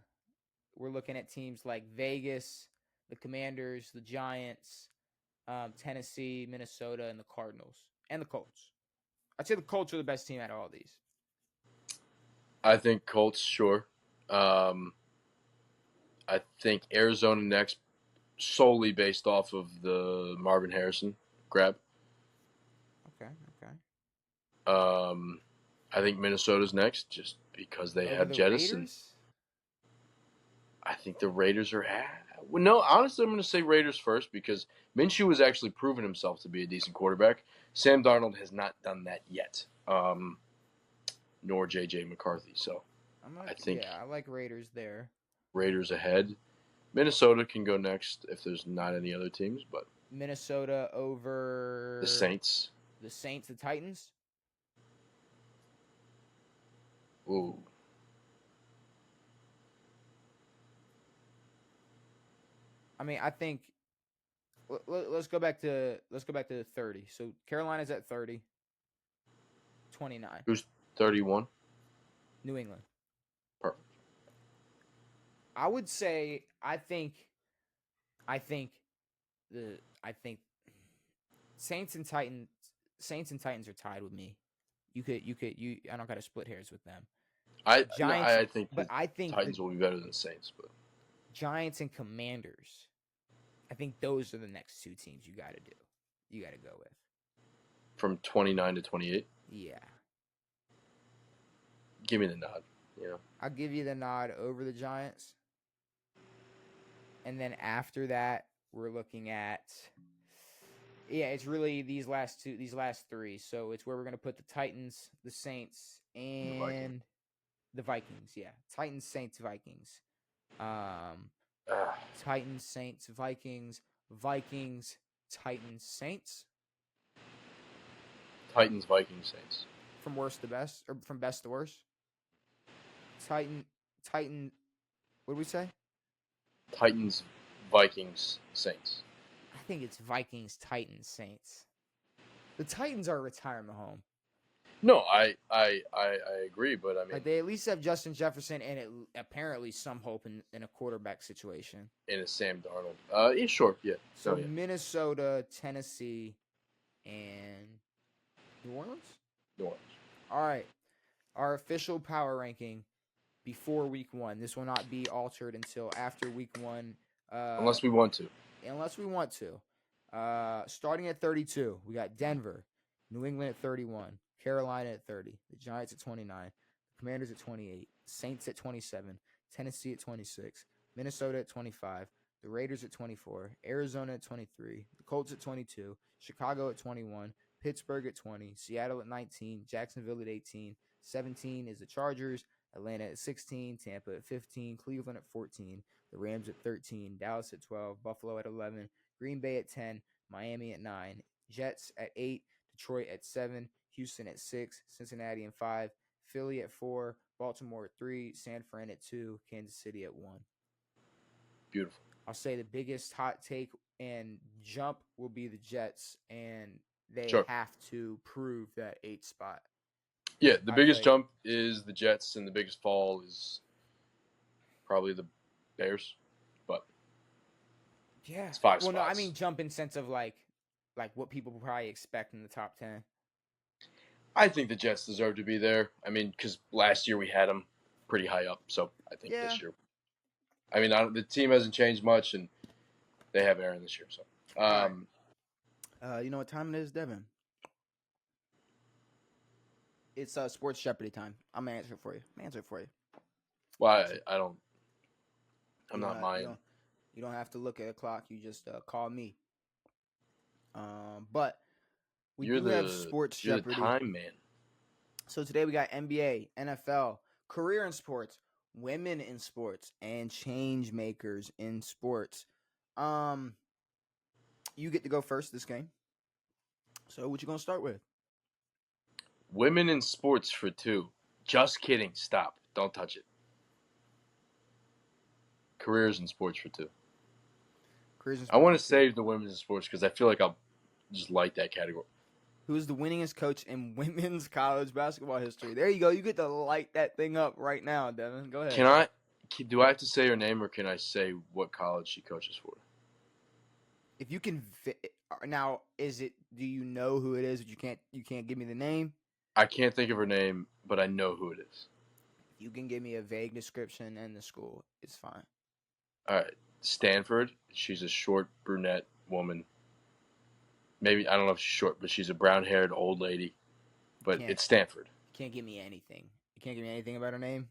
we're looking at teams like Vegas, the Commanders, the Giants, Tennessee, Minnesota, and the Cardinals, and the Colts. I'd say the Colts are the best team out of all these. I think Colts, sure. I think Arizona next, solely based off of the Marvin Harrison grab. Okay. I think Minnesota's next, just because they have Jettison. Raiders? I think the Raiders are well, no, honestly, I'm going to say Raiders first because Minshew has actually proven himself to be a decent quarterback. Sam Darnold has not done that yet, nor J.J. McCarthy. So I think I like Raiders there. Raiders ahead. Minnesota can go next if there's not any other teams, but Minnesota over the Saints. The Saints, the Titans? Ooh. I mean, I think let's go back to 30. So Carolina's at 30. 29. Who's 31? New England. Perfect. I would say I think Saints and Titans are tied with me. I don't got to split hairs with them. I think Titans will be better than Saints, but Giants and Commanders. I think those are the next two teams you got to do. You got to go with. from 29 to 28. Yeah. Give me the nod. Yeah. I'll give you the nod over the Giants. And then after that, we're looking at it's really these last three. So it's where we're gonna put the Titans, the Saints, and the Vikings. Yeah. Titans, Saints, Vikings. Titans, Saints, Vikings, Titans, Saints. Titans, Vikings, Saints. From worst to best, or from best to worst. Titan. What did we say? Titans, Vikings, Saints. I think it's Vikings, Titans, Saints. The Titans are a retirement home. No, I agree, but I mean, like they at least have Justin Jefferson and apparently some hope in a quarterback situation. In a Sam Darnold. Yeah, sure, yeah. So Minnesota, Tennessee, and New Orleans? New Orleans. All right. Our official power ranking before week 1. This will not be altered until after week 1. Unless we want to. Starting at 32, we got Denver, New England at 31, Carolina at 30, the Giants at 29, Commanders at 28, Saints at 27, Tennessee at 26, Minnesota at 25, the Raiders at 24, Arizona at 23, the Colts at 22, Chicago at 21, Pittsburgh at 20, Seattle at 19, Jacksonville at 18, 17 is the Chargers, Atlanta at 16, Tampa at 15, Cleveland at 14, the Rams at 13, Dallas at 12, Buffalo at 11, Green Bay at 10, Miami at 9, Jets at 8, Detroit at 7, Houston at 6, Cincinnati at 5, Philly at 4, Baltimore at 3, San Fran at 2, Kansas City at 1. Beautiful. I'll say the biggest hot take and jump will be the Jets, and they have to prove that 8th spot. Yeah, the biggest jump is the Jets, and the biggest fall is probably the Bears. But yeah, it's 5 spots. Well, no, I mean jump in sense of like what people probably expect in the top 10. I think the Jets deserve to be there. I mean, because last year we had them pretty high up, so I think this year. I mean, the team hasn't changed much, and they have Aaron this year. So, you know what time it is, Devin? It's Sports Jeopardy time. I'm gonna answer it for you. Well, I don't. I'm not mine. You don't have to look at a clock. You just call me. But we do have Sports Jeopardy. You're the time man. So today we got NBA, NFL, career in sports, women in sports, and change makers in sports. You get to go first this game. So what you gonna start with? Women in sports for 2. Just kidding. Stop. Don't touch it. Careers in sports for 2. I want to save the women's in sports because I feel like I'll just like that category. Who is the winningest coach in women's college basketball history? There you go. You get to light that thing up right now, Devin. Go ahead. Do I have to say her name, or can I say what college she coaches for? If you can, now do you know who it is? You can't give me the name. I can't think of her name, but I know who it is. You can give me a vague description and the school. It's fine. All right. Stanford. She's a short brunette woman. Maybe, I don't know if she's short, but she's a brown-haired old lady. But it's Stanford. You can't give me anything. You can't give me anything about her name?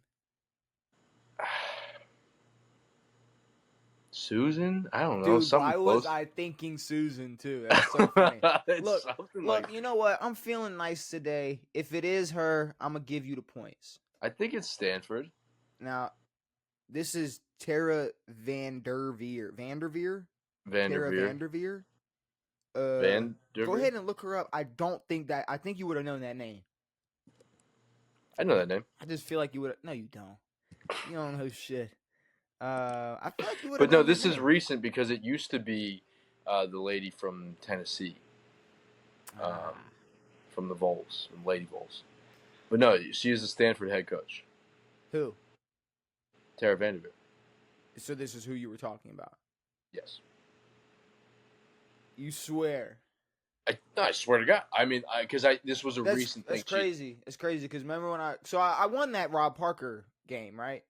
Susan? I don't know. Dude, why was I thinking Susan, too? That's so funny. Look, you know what? I'm feeling nice today. If it is her, I'm going to give you the points. I think it's Stanford. Now, this is Tara Vanderveer. Vanderveer? Tara Vanderveer? Go ahead and look her up. I think you would have known that name. I know that name. I just feel like you would have. No, you don't. You don't know shit. I feel like you would have. But no, this is recent because it used to be the lady from Tennessee. From the Vols, from Lady Vols. But no, she is a Stanford head coach. Who? Tara Vanderveer. So this is who you were talking about? Yes. You swear? I swear to God. I mean, this was a recent thing. That's crazy. It's crazy because remember when I won that Rob Parker game, right?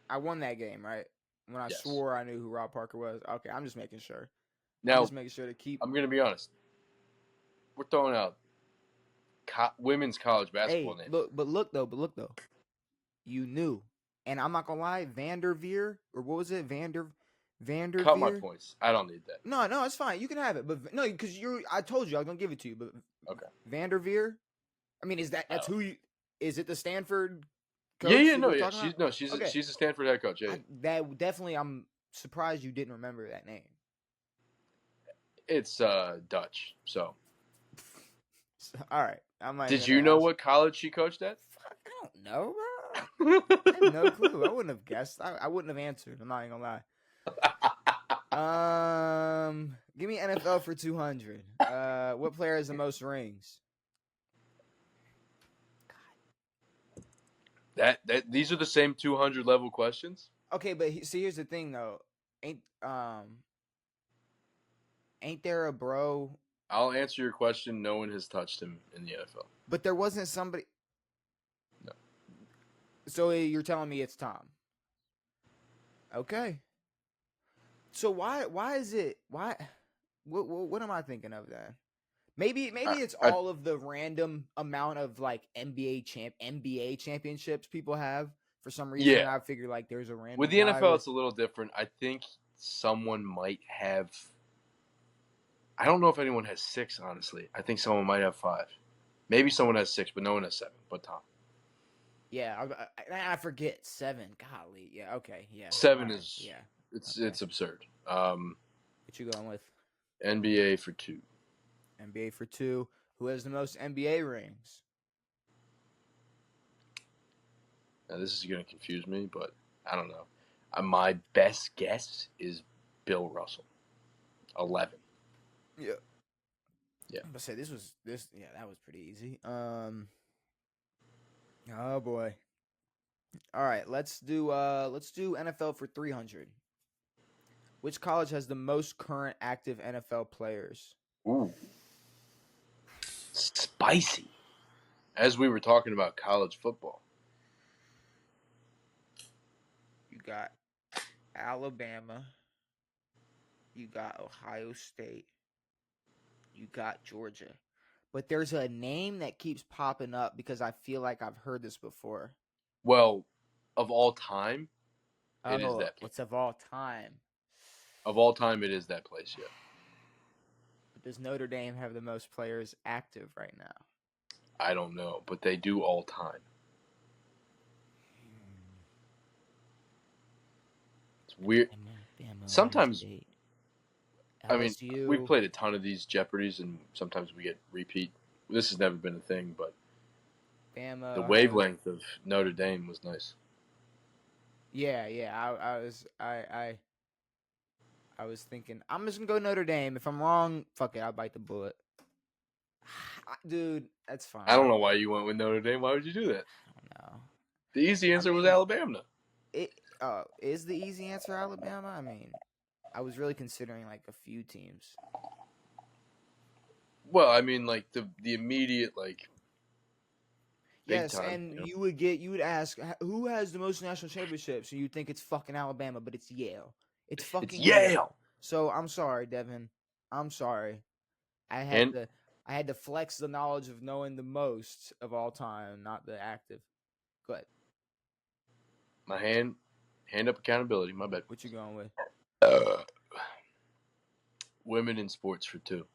I won that game, right? When I swore I knew who Rob Parker was. Okay, I'm just making sure. Now, I'm just making sure to keep. I'm going to be honest. we're throwing out women's college basketball names. But look though. You knew. And I'm not gonna lie, Vanderveer, or what was it? Vanderveer? Cut my points. I don't need that. No, it's fine. You can have it. But no, because I told you I was gonna give it to you. But okay. Vanderveer? I mean, that's who you is it the Stanford coach? She's a Stanford head coach. Yeah. I'm surprised you didn't remember that name. It's Dutch, so. All right. Did you know what college she coached at? I don't know, bro. I have no clue. I wouldn't have guessed. I wouldn't have answered. I'm not even gonna lie. Give me NFL for 200. What player has the most rings? That these are the same 200 level questions. Okay, but see, here's the thing though. Ain't there a bro? I'll answer your question. No one has touched him in the NFL. But there wasn't somebody. No. So you're telling me it's Tom? Okay. So why is it why? What am I thinking of then? Maybe it's all of the random amount of like NBA championships people have for some reason. Yeah. I figured like there's a random. With the NFL, it's a little different. I think someone might have. I don't know if anyone has 6. Honestly, I think someone might have 5. Maybe someone has 6, but no one has 7. But Tom. Yeah, I forget 7. Golly, yeah, okay, yeah. 7 right. is yeah. It's absurd. What you going with? NBA for 2. NBA for 2. Who has the most NBA rings? Now this is going to confuse me, but I don't know. My best guess is Bill Russell. 11. Yeah. Yeah. I'm gonna say that was pretty easy. Oh boy. All right, let's do NFL for 300. Which college has the most current active NFL players? Ooh. Spicy. As we were talking about college football. You got Alabama. You got Ohio State. You got Georgia. But there's a name that keeps popping up because I feel like I've heard this before. Well, of all time, it is that place. It's of all time. Of all time, it is that place, yeah. But does Notre Dame have the most players active right now? I don't know, but they do all time. It's weird. Sometimes, I mean, we've played a ton of these jeopardies, and sometimes we get repeat. This has never been a thing, but Bama, the wavelength of Notre Dame was nice. Yeah. I was thinking, I'm just gonna go Notre Dame. If I'm wrong, fuck it, I'll bite the bullet. Dude, that's fine. I don't know why you went with Notre Dame. Why would you do that? I don't know. The easy answer was Alabama. Is the easy answer Alabama? I mean, I was really considering like a few teams. Well, I mean, like the immediate like. Yes, time, and you would ask who has the most national championships, and you'd think it's fucking Alabama, but it's Yale. It's fucking Yale. So I'm sorry, Devin. I'm sorry. I had to flex the knowledge of knowing the most of all time, not the active. Go ahead. My hand up accountability. My bad. What you going with? Women in sports for 2.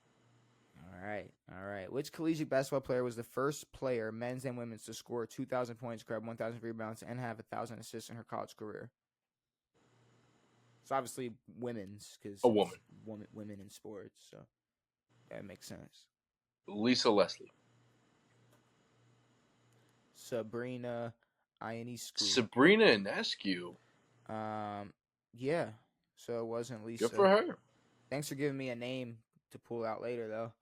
All right. Which collegiate basketball player was the first player, men's and women's, to score 2,000 points, grab 1,000 rebounds, and have 1,000 assists in her college career? It's obviously women's because a woman. Women in sports, so that makes sense. Lisa Leslie. Sabrina Ionescu. Sabrina Ionescu. Yeah. So it wasn't Lisa. Good for her. Thanks for giving me a name to pull out later, though.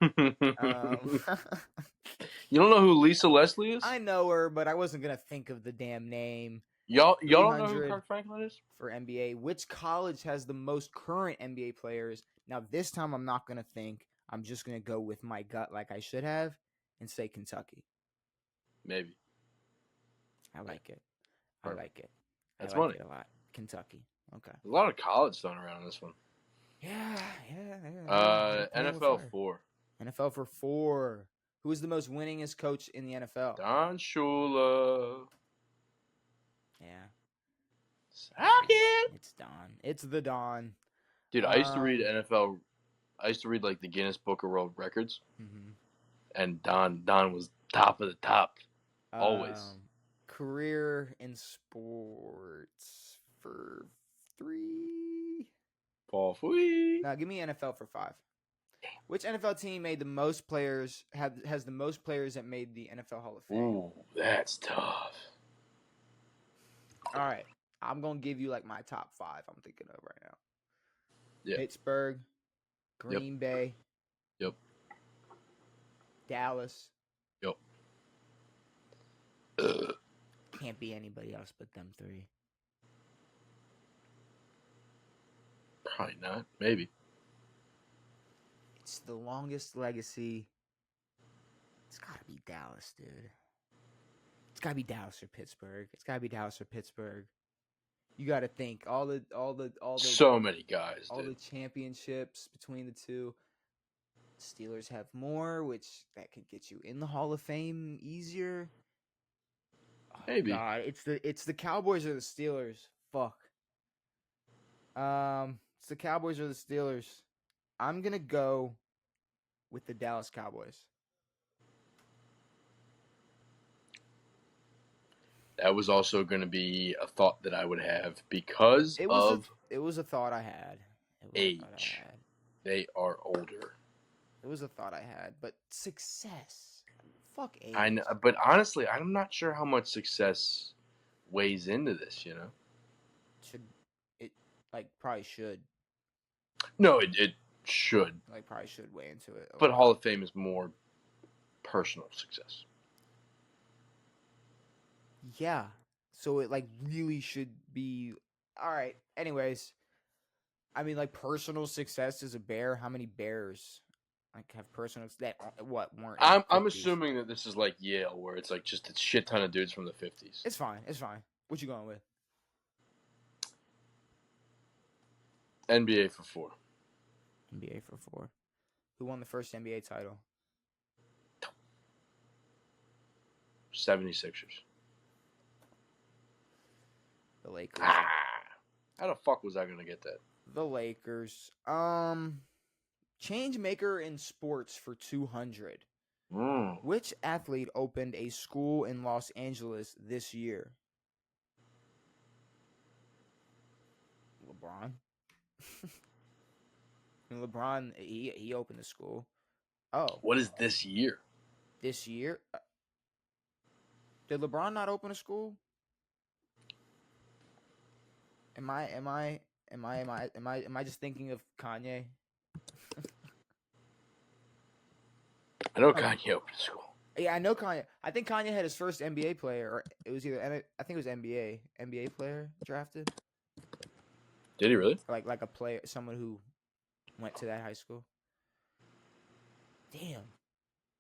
You don't know who Lisa Leslie is? I know her, but I wasn't gonna think of the damn name. Y'all don't know who Kirk Franklin is? For NBA, which college has the most current NBA players? Now this time I'm not gonna think. I'm just gonna go with my gut, like I should have, and say Kentucky. Maybe. I like it. Perfect. I like it. That's I like funny. it a lot. Kentucky. Okay. A lot of college thrown around on this one. Yeah. NFL 4. NFL for 4. Who is the most winningest coach in the NFL? Don Shula. Yeah. Suck it. It's Don. It's the Don. Dude, I used to read NFL. I used to read like the Guinness Book of World Records, and Don was top of the top, always. Career in sports for 3. Paul Fui. Now give me NFL for 5. Which NFL team made the most players? Has the most players that made the NFL Hall of Fame? Ooh, that's tough. All right, I'm gonna give you like my top 5. I'm thinking of right now. Yeah. Pittsburgh, Green Bay. Yep. Dallas. Yep. Can't be anybody else but them 3. Probably not. Maybe. It's the longest legacy. It's gotta be Dallas, dude. It's gotta be Dallas or Pittsburgh. It's gotta be Dallas or Pittsburgh. You gotta think all the so many guys. All the championships between the two. Steelers have more, which that could get you in the Hall of Fame easier. Oh, maybe. God, it's the Cowboys or the Steelers. Fuck. It's the Cowboys or the Steelers. I'm gonna go with the Dallas Cowboys. That was also going to be a thought that I would have because it was a thought I had. Age. They are older. It was a thought I had, but success. Fuck age. I know, but honestly, I'm not sure how much success weighs into this. You know, probably should. No, it should. Like probably should weigh into it. But Hall of Fame is more personal success. Yeah. So it like really should be all right. Anyways, I mean like personal success as a bear. How many bears like have personal that weren't? I'm assuming that this is like Yale, where it's like just a shit ton of dudes from the 50s. It's fine. It's fine. What you going with? NBA for 4. NBA for 4. Who won the first NBA title? 76ers. The Lakers. How the fuck was I gonna get that? The Lakers. Change maker in sports for 200. Which athlete opened a school in Los Angeles this year? LeBron. LeBron, he opened the school. Oh. What is this year? This year? Did LeBron not open a school? Am I just thinking of Kanye? I know Kanye opened a school. Yeah, I know Kanye. I think Kanye had his first NBA player, or it was either I think it was NBA player drafted. Did he really? Like a player, someone who went to that high school. Damn,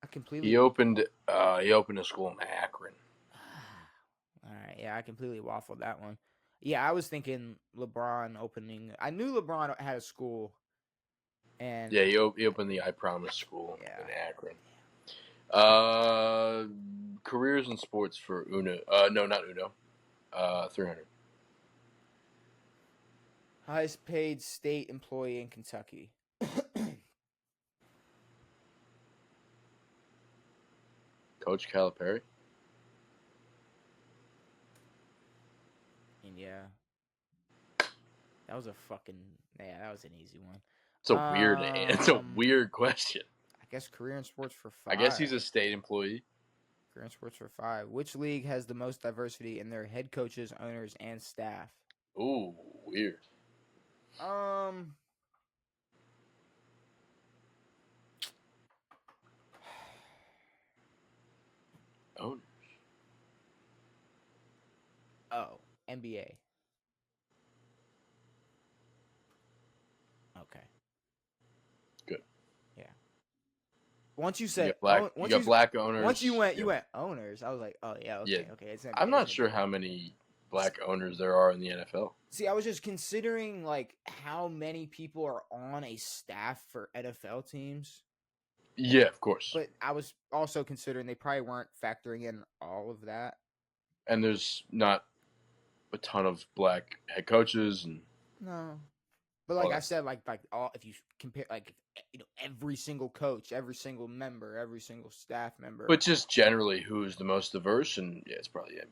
I completely. He opened a school in Akron. All right, yeah, I completely waffled that one. Yeah, I was thinking LeBron opening. I knew LeBron had a school, and yeah, he opened the I Promise school in Akron. Careers in sports for Uno. No, not Uno. 300. Highest paid state employee in Kentucky. Coach Calipari. And yeah, that was that was an easy one. It's a weird question. I guess career in sports for 5. I guess he's a state employee. Career in sports for 5. Which league has the most diversity in their head coaches, owners, and staff? Ooh, weird. Owners. Oh, NBA. Okay. Good. Yeah. Once you said black owners. Once you went owners, I was like, oh yeah, okay, okay. It's NBA, I'm not sure how many black owners there are in the NFL. See, I was just considering like how many people are on a staff for NFL teams. Yeah, of course. But I was also considering they probably weren't factoring in all of that. And there's not a ton of black head coaches and No. But like I said, like all if you compare every single coach, every single member, every single staff member. But just generally who's the most diverse, and yeah, it's probably the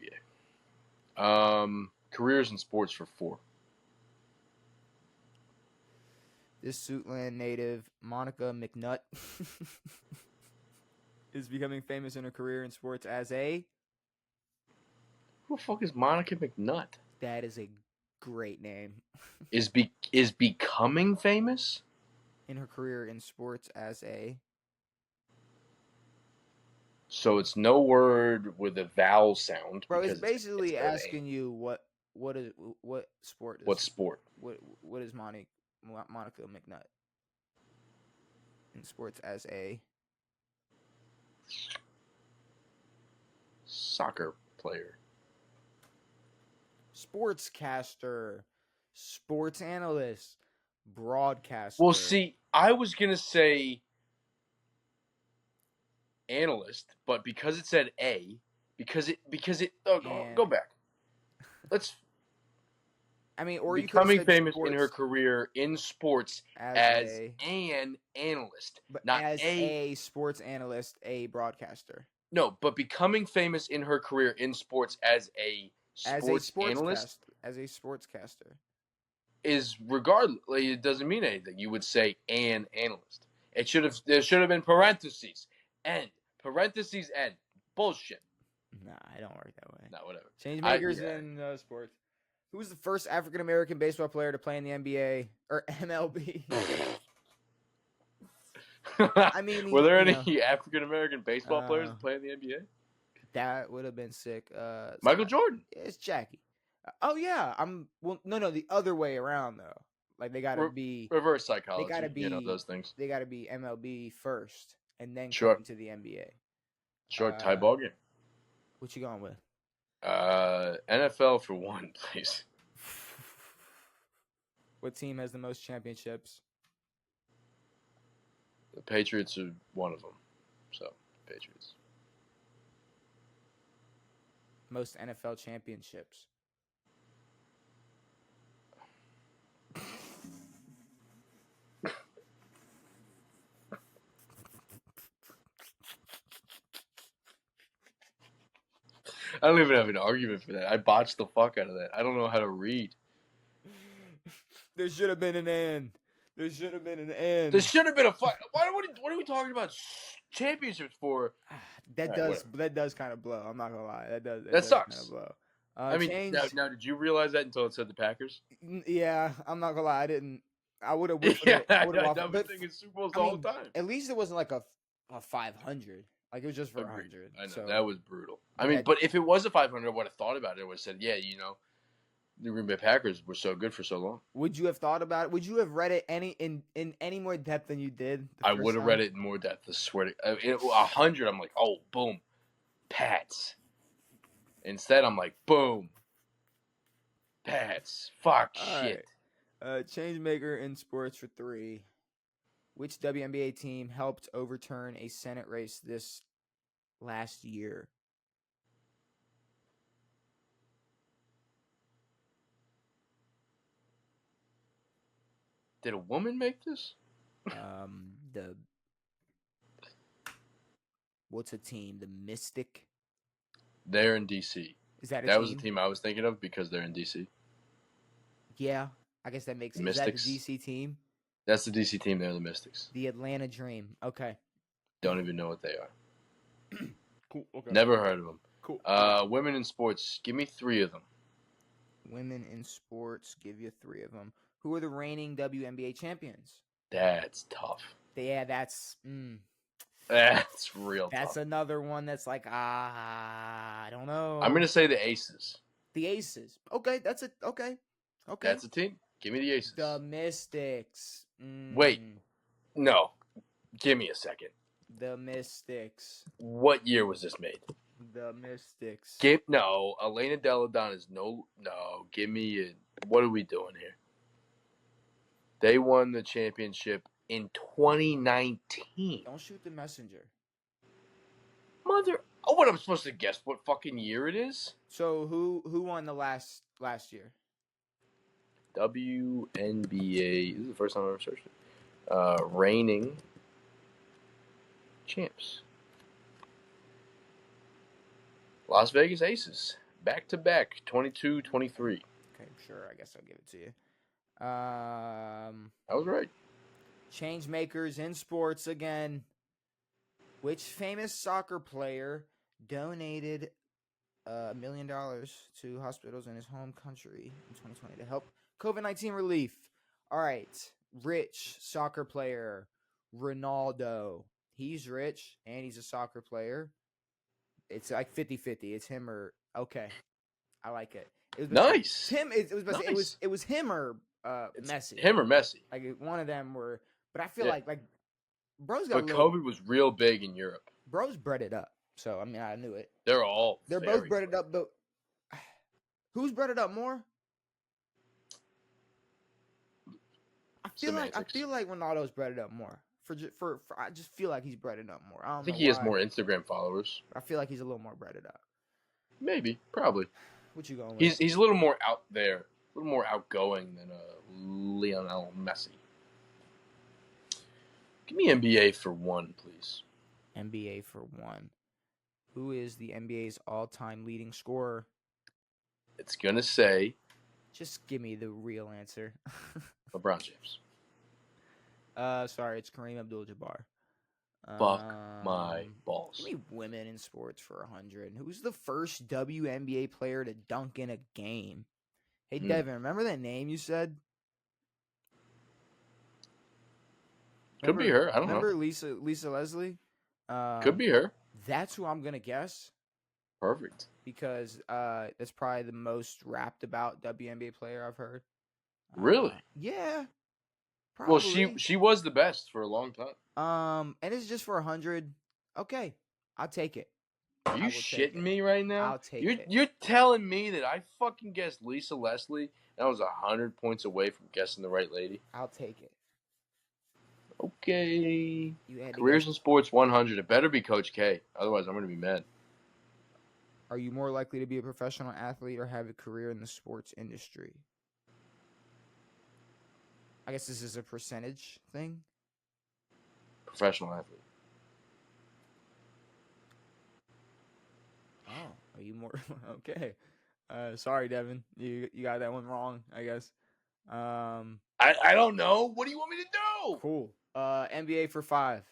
NBA. Careers in sports for 4. This Suitland native, Monica McNutt, is becoming famous in her career in sports as a... Who the fuck is Monica McNutt? That is a great name. Is becoming famous? In her career in sports as a... So it's no word with a vowel sound. Bro, it's basically asking you what sport is... What sport? What is Monica McNutt in sports as a... Soccer player. Sportscaster, sports analyst, broadcaster. Well, see, I was gonna say analyst, but because it said A, because it go back. Let's. I mean, or becoming you could famous in her career in sports as an analyst, but not as a sports analyst, a broadcaster. No, but becoming famous in her career in sports as a analyst, as a sportscaster, is regardless. Like, it doesn't mean anything. You would say an analyst. There should have been parentheses end bullshit. Nah, I don't work that way. No, whatever. Change makers in sports. Who was the first African American baseball player to play in the NBA or MLB? I mean, were there any African American baseball players to play in the NBA? That would have been sick. Michael Jordan. It's Jackie. Oh yeah, no, the other way around though. Like they gotta be reverse psychology. They gotta be those things. They gotta be MLB first and then come into the NBA. Short tie ball game. What you going with? NFL for 1, please. What team has the most championships? The Patriots are one of them. So, Patriots. Most NFL championships. I don't even have an argument for that. I botched the fuck out of that. I don't know how to read. There should have been an end. There should have been an end. There should have been a fight. What are we talking about championships for? That does kind of blow. I'm not gonna lie. That sucks. Kind of blow. I mean, now, did you realize that until it said the Packers? Yeah, I'm not gonna lie. I didn't. I would have. Yeah, I've been thinking Super Bowls all the time. At least it wasn't like a 500. Like it was just for 100. I know that was brutal. I mean, but if it was a 500, I would have thought about it. I would have said, yeah, the Green Bay Packers were so good for so long. Would you have thought about it? Would you have read it in any more depth than you did? I would have read it in more depth. I swear to 100. I'm like, oh, boom, Pats. Instead, I'm like, boom, Pats. Fuck shit. Right. Changemaker in sports for 3. Which WNBA team helped overturn a Senate race this last year? Did a woman make this? What's a team? The Mystic? They're in DC. Is that that was the team I was thinking of because they're in DC? Yeah, I guess that makes sense. Mystics. Is that the DC team? That's the DC team. They're the Mystics. The Atlanta Dream. Okay. Don't even know what they are. Cool. Okay. Never heard of them. Cool. Women in sports. Give me 3 of them. Women in sports. Give you 3 of them. Who are the reigning WNBA champions? That's tough. Yeah, that's... That's real tough. That's another one that's like, I don't know. I'm going to say the Aces. The Aces. Okay, that's it. Okay. That's a team. Give me the Aces. The Mystics. Wait. No. Give me a second. The Mystics. What year was this made? The Mystics. No. Elena Deladon is no. Give me a... What are we doing here? They won the championship in 2019. Don't shoot the messenger. What I'm supposed to guess what fucking year it is? So who won the last year? WNBA. This is the first time I've ever searched it. Reigning champs. Las Vegas Aces. Back to back. 22-23. Okay, sure. I guess I'll give it to you. I was right. Change makers in sports again. Which famous soccer player donated $1 million to hospitals in his home country in 2020 to help COVID-19 relief? All right. Rich soccer player, Ronaldo. He's rich and he's a soccer player. It's like 50-50. It's him or okay. I like it. It was nice. Him. It was him or Messi. Him or Messi. Like one of them were. But I feel like bro's got. But COVID was real big in Europe. Bro's breaded up. So I mean, I knew it. They're both breaded up. But who's breaded up more? I feel like Ronaldo's breaded up more. For I just feel like he's breaded up more. I think he has more Instagram followers. I feel like he's a little more breaded up. Maybe, probably. What you going with? He's a little more out there, a little more outgoing than Lionel Messi. Give me NBA for one, please. NBA for one. Who is the NBA's all-time leading scorer? It's gonna say. Just give me the real answer. LeBron James. Sorry, it's Kareem Abdul-Jabbar. Fuck my balls. Give me women in sports for 100. Who's the first WNBA player to dunk in a game? Hey, Devin, remember that name you said? Could be her. I don't know. Remember Lisa Leslie? Could be her. That's who I'm going to guess. Perfect. Because that's probably the most rapped about WNBA player I've heard. Really? Yeah. Probably. Well, she was the best for a long time. And it's just for 100. Okay, I'll take it. Are you shitting me right now? I'll take it. You're telling me that I fucking guessed Lisa Leslie and I was 100 points away from guessing the right lady? I'll take it. Okay. Careers in sports 100. It better be Coach K. Otherwise, I'm going to be mad. Are you more likely to be a professional athlete or have a career in the sports industry? I guess this is a percentage thing. Professional athlete. Oh, are you more okay? Sorry, Devin. You got that one wrong, I guess. I don't know. What do you want me to do? Cool. NBA for 5.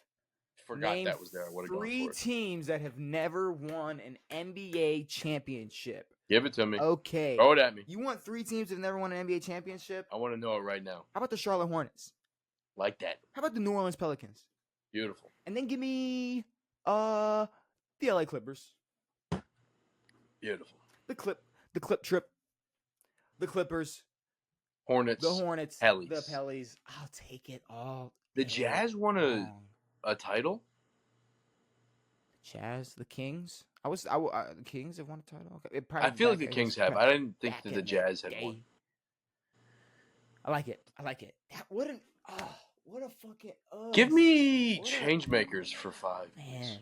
Forgot Name that was there. I would have gone for it. 3 teams that have never won an NBA championship. Give it to me. Okay. Throw it at me. You want 3 teams that have never won an NBA championship? I want to know it right now. How about the Charlotte Hornets? Like that. How about the New Orleans Pelicans? Beautiful. And then give me the LA Clippers. Beautiful. The clip trip. The Clippers. Hornets. The Hornets. Pellies. The Pellies. I'll take it all. The Jazz won a title? Jazz, the Kings. The Kings have won a title. Okay. I feel like the Kings have. I didn't think that the Jazz had won. I like it. What a fucking. Give me Changemakers for 5. Man.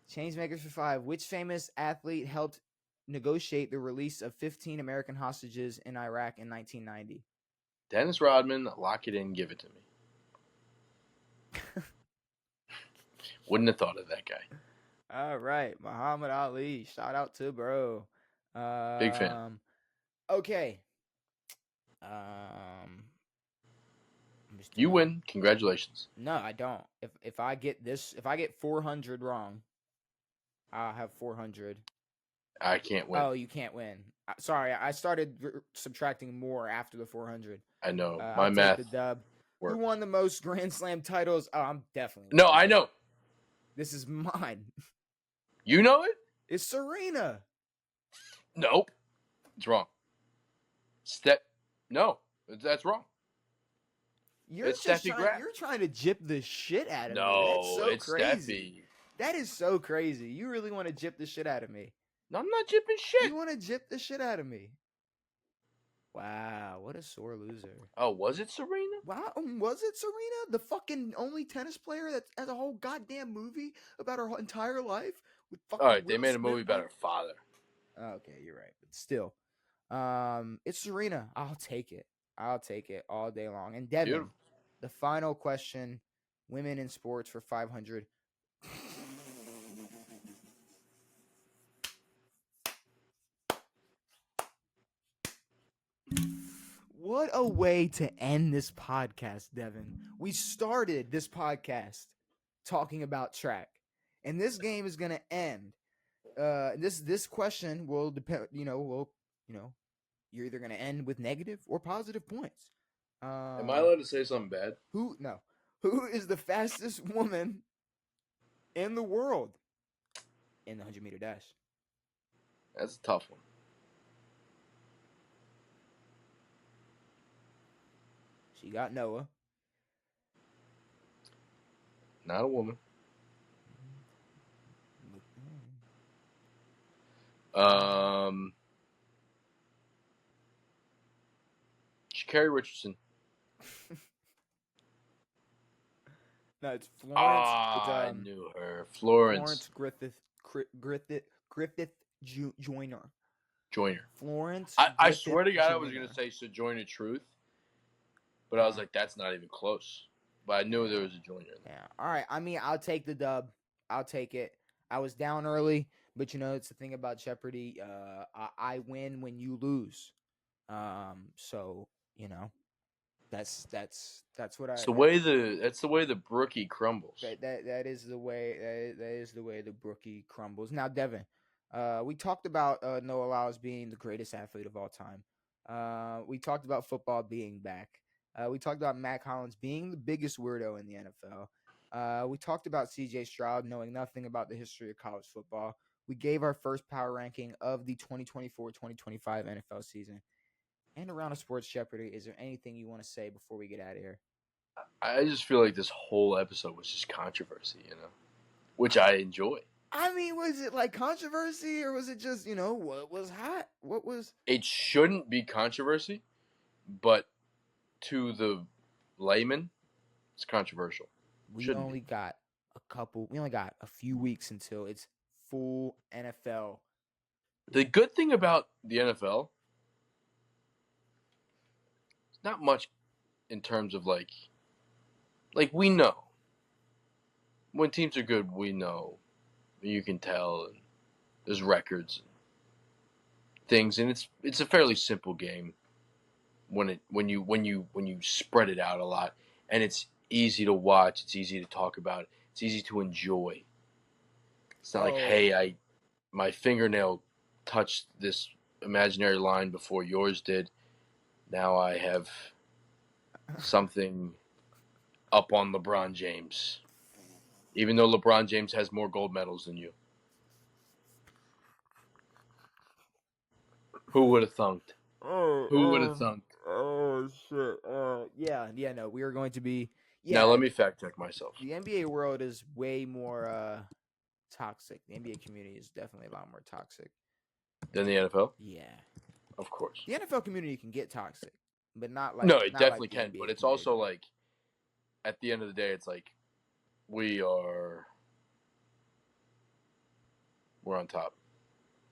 Changemakers for 5. Which famous athlete helped negotiate the release of 15 American hostages in Iraq in 1990? Dennis Rodman, lock it in, give it to me. Wouldn't have thought of that guy. All right, Muhammad Ali. Shout out to bro. Big fan. Okay. You win. Congratulations. No, I don't. If I get 400 wrong, I'll have 400. I can't win. Oh, you can't win. Sorry, I started subtracting more after the 400. I know. My math. The dub. Works. Who won the most Grand Slam titles? Oh, I'm definitely. No, I know. This is mine. You know it? It's Serena. Nope. It's wrong. No, that's wrong. You're trying to jip the shit out of me. That's so it's crazy. Steffi. That is so crazy. You really want to jip the shit out of me. No, I'm not jipping shit. You want to jip the shit out of me. Wow, what a sore loser. Oh, was it Serena? Wow, was it Serena? The fucking only tennis player that has a whole goddamn movie about her entire life? With fucking All right, they Will made a movie Smith about her father. Okay, you're right. But still, it's Serena. I'll take it. I'll take it all day long. And Devin, Beautiful. the final question, women in sports for 500. What a way to end this podcast, Devin. We started this podcast talking about track, and this game is going to end. This question will depend, you're either going to end with negative or positive points. Am I allowed to say something bad? Who is the fastest woman in the world in the 100-meter dash? That's a tough one. She got Noah. Not a woman. Carrie Richardson. No, it's Florence. I knew her. Florence Griffith Joyner. Florence. I swear to God, I was gonna say Sojourner Truth, but I was like, that's not even close. But I knew there was a Joyner. Yeah. All right. I mean, I'll take the dub. I'll take it. I was down early, but it's the thing about Jeopardy. I win when you lose. So that's what I. That's the way the brookie crumbles. That is the way that is the way the brookie crumbles. Now, Devin, we talked about Noah Lyles being the greatest athlete of all time. We talked about football being back. We talked about Mac Hollins being the biggest weirdo in the NFL. We talked about C.J. Stroud knowing nothing about the history of college football. We gave our first power ranking of the 2024-2025 NFL season. And around a sports Jeopardy, is there anything you want to say before we get out of here? I just feel like this whole episode was just controversy, which I enjoy. I mean, was it like controversy or was it just, what was hot? What was... It shouldn't be controversy, but to the layman, it's controversial. We only got a few weeks until it's full NFL. The good thing about the NFL, it's not much in terms of like we know. When teams are good, we know. You can tell, and there's records and things, and it's a fairly simple game when you spread it out a lot, and it's easy to watch, it's easy to talk about, it's easy to enjoy. It's not like, hey, my fingernail touched this imaginary line before yours did. Now I have something up on LeBron James. Even though LeBron James has more gold medals than you. Who would have thunked? Who would have thunked? Oh, shit. No, we are going to be... Now, let me fact check myself. The NBA world is way more toxic. The NBA community is definitely a lot more toxic. Than the NFL? Yeah. Of course. The NFL community can get toxic, but not like... No, it definitely like can, NBA but it's community. also like, at the end of the day, it's like, we're on top.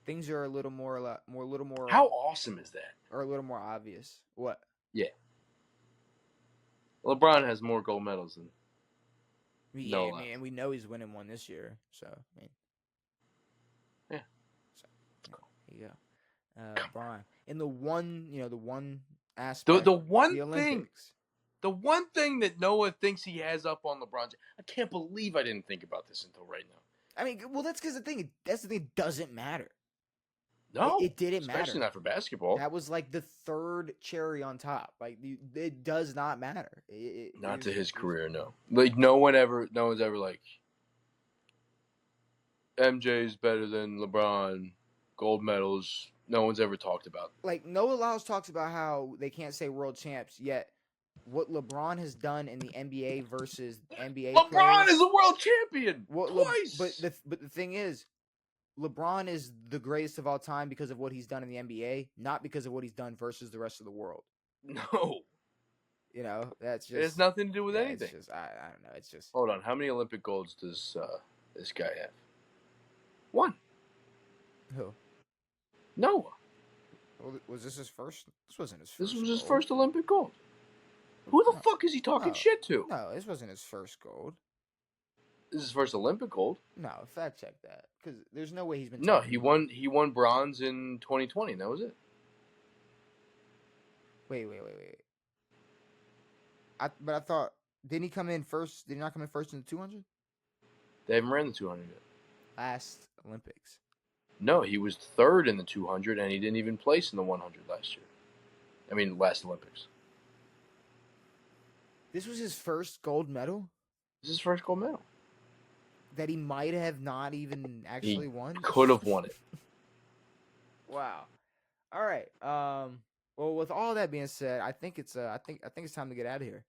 Things are a little more. How awesome is that? Or a little more obvious. What? Yeah. LeBron has more gold medals than. Yeah, and we know he's winning one this year. So yeah. So there you go. Brian, and the one aspect. The one the thing. The one thing that Noah thinks he has up on LeBron, I can't believe I didn't think about this until right now. I mean, well, that's because the thing. That's the thing. It doesn't matter. No, it didn't matter. Especially not for basketball. That was like the third cherry on top. Like it does not matter. Not to his career, no. Like no one's ever like MJ's better than LeBron. Gold medals. No one's ever talked about. Like Noah Lyles talks about how they can't say world champs yet. What LeBron has done in the NBA versus NBA LeBron players, is a world champion twice. But the thing is, LeBron is the greatest of all time because of what he's done in the NBA, not because of what he's done versus the rest of the world. No. That's just. It has nothing to do with anything. It's just, I don't know. It's just. Hold on. How many Olympic golds does this guy have? 1. Who? Noah. Well, was this his first? This wasn't his first. This was his gold. first Olympic gold. Who the fuck is he talking shit to? No, this wasn't his first gold. This is his first Olympic gold. No, fact check that, because there's no way he's been. No, he won bronze in 2020. And that was it. Wait. But I thought, didn't he come in first? Did he not come in first in the 200? They haven't ran the 200 yet. Last Olympics. No, he was 3rd in the 200, and he didn't even place in the 100 last year. I mean, last Olympics. This was his first gold medal? This is his first gold medal. That he might have not even actually won? Could have won it. Wow. All right. Well, with all that being said, I think it's time to get out of here.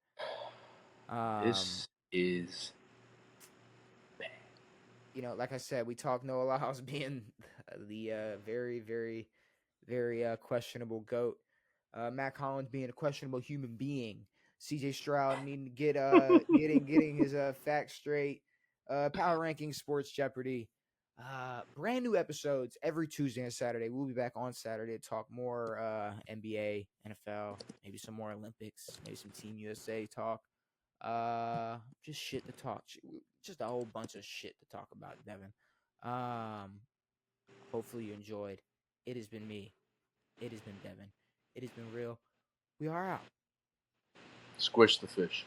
This is bad. Like I said, we talked Noah Lyles being the very, very, very questionable GOAT. Matt Collins being a questionable human being. CJ Stroud needing to getting his facts straight. Power Rankings, Sports Jeopardy. Brand new episodes every Tuesday and Saturday. We'll be back on Saturday to talk more NBA, NFL, maybe some more Olympics, maybe some Team USA talk. Just shit to talk. Just a whole bunch of shit to talk about, Devin. Hopefully you enjoyed. It has been me. It has been Devin. It has been real. We are out. Squish the fish.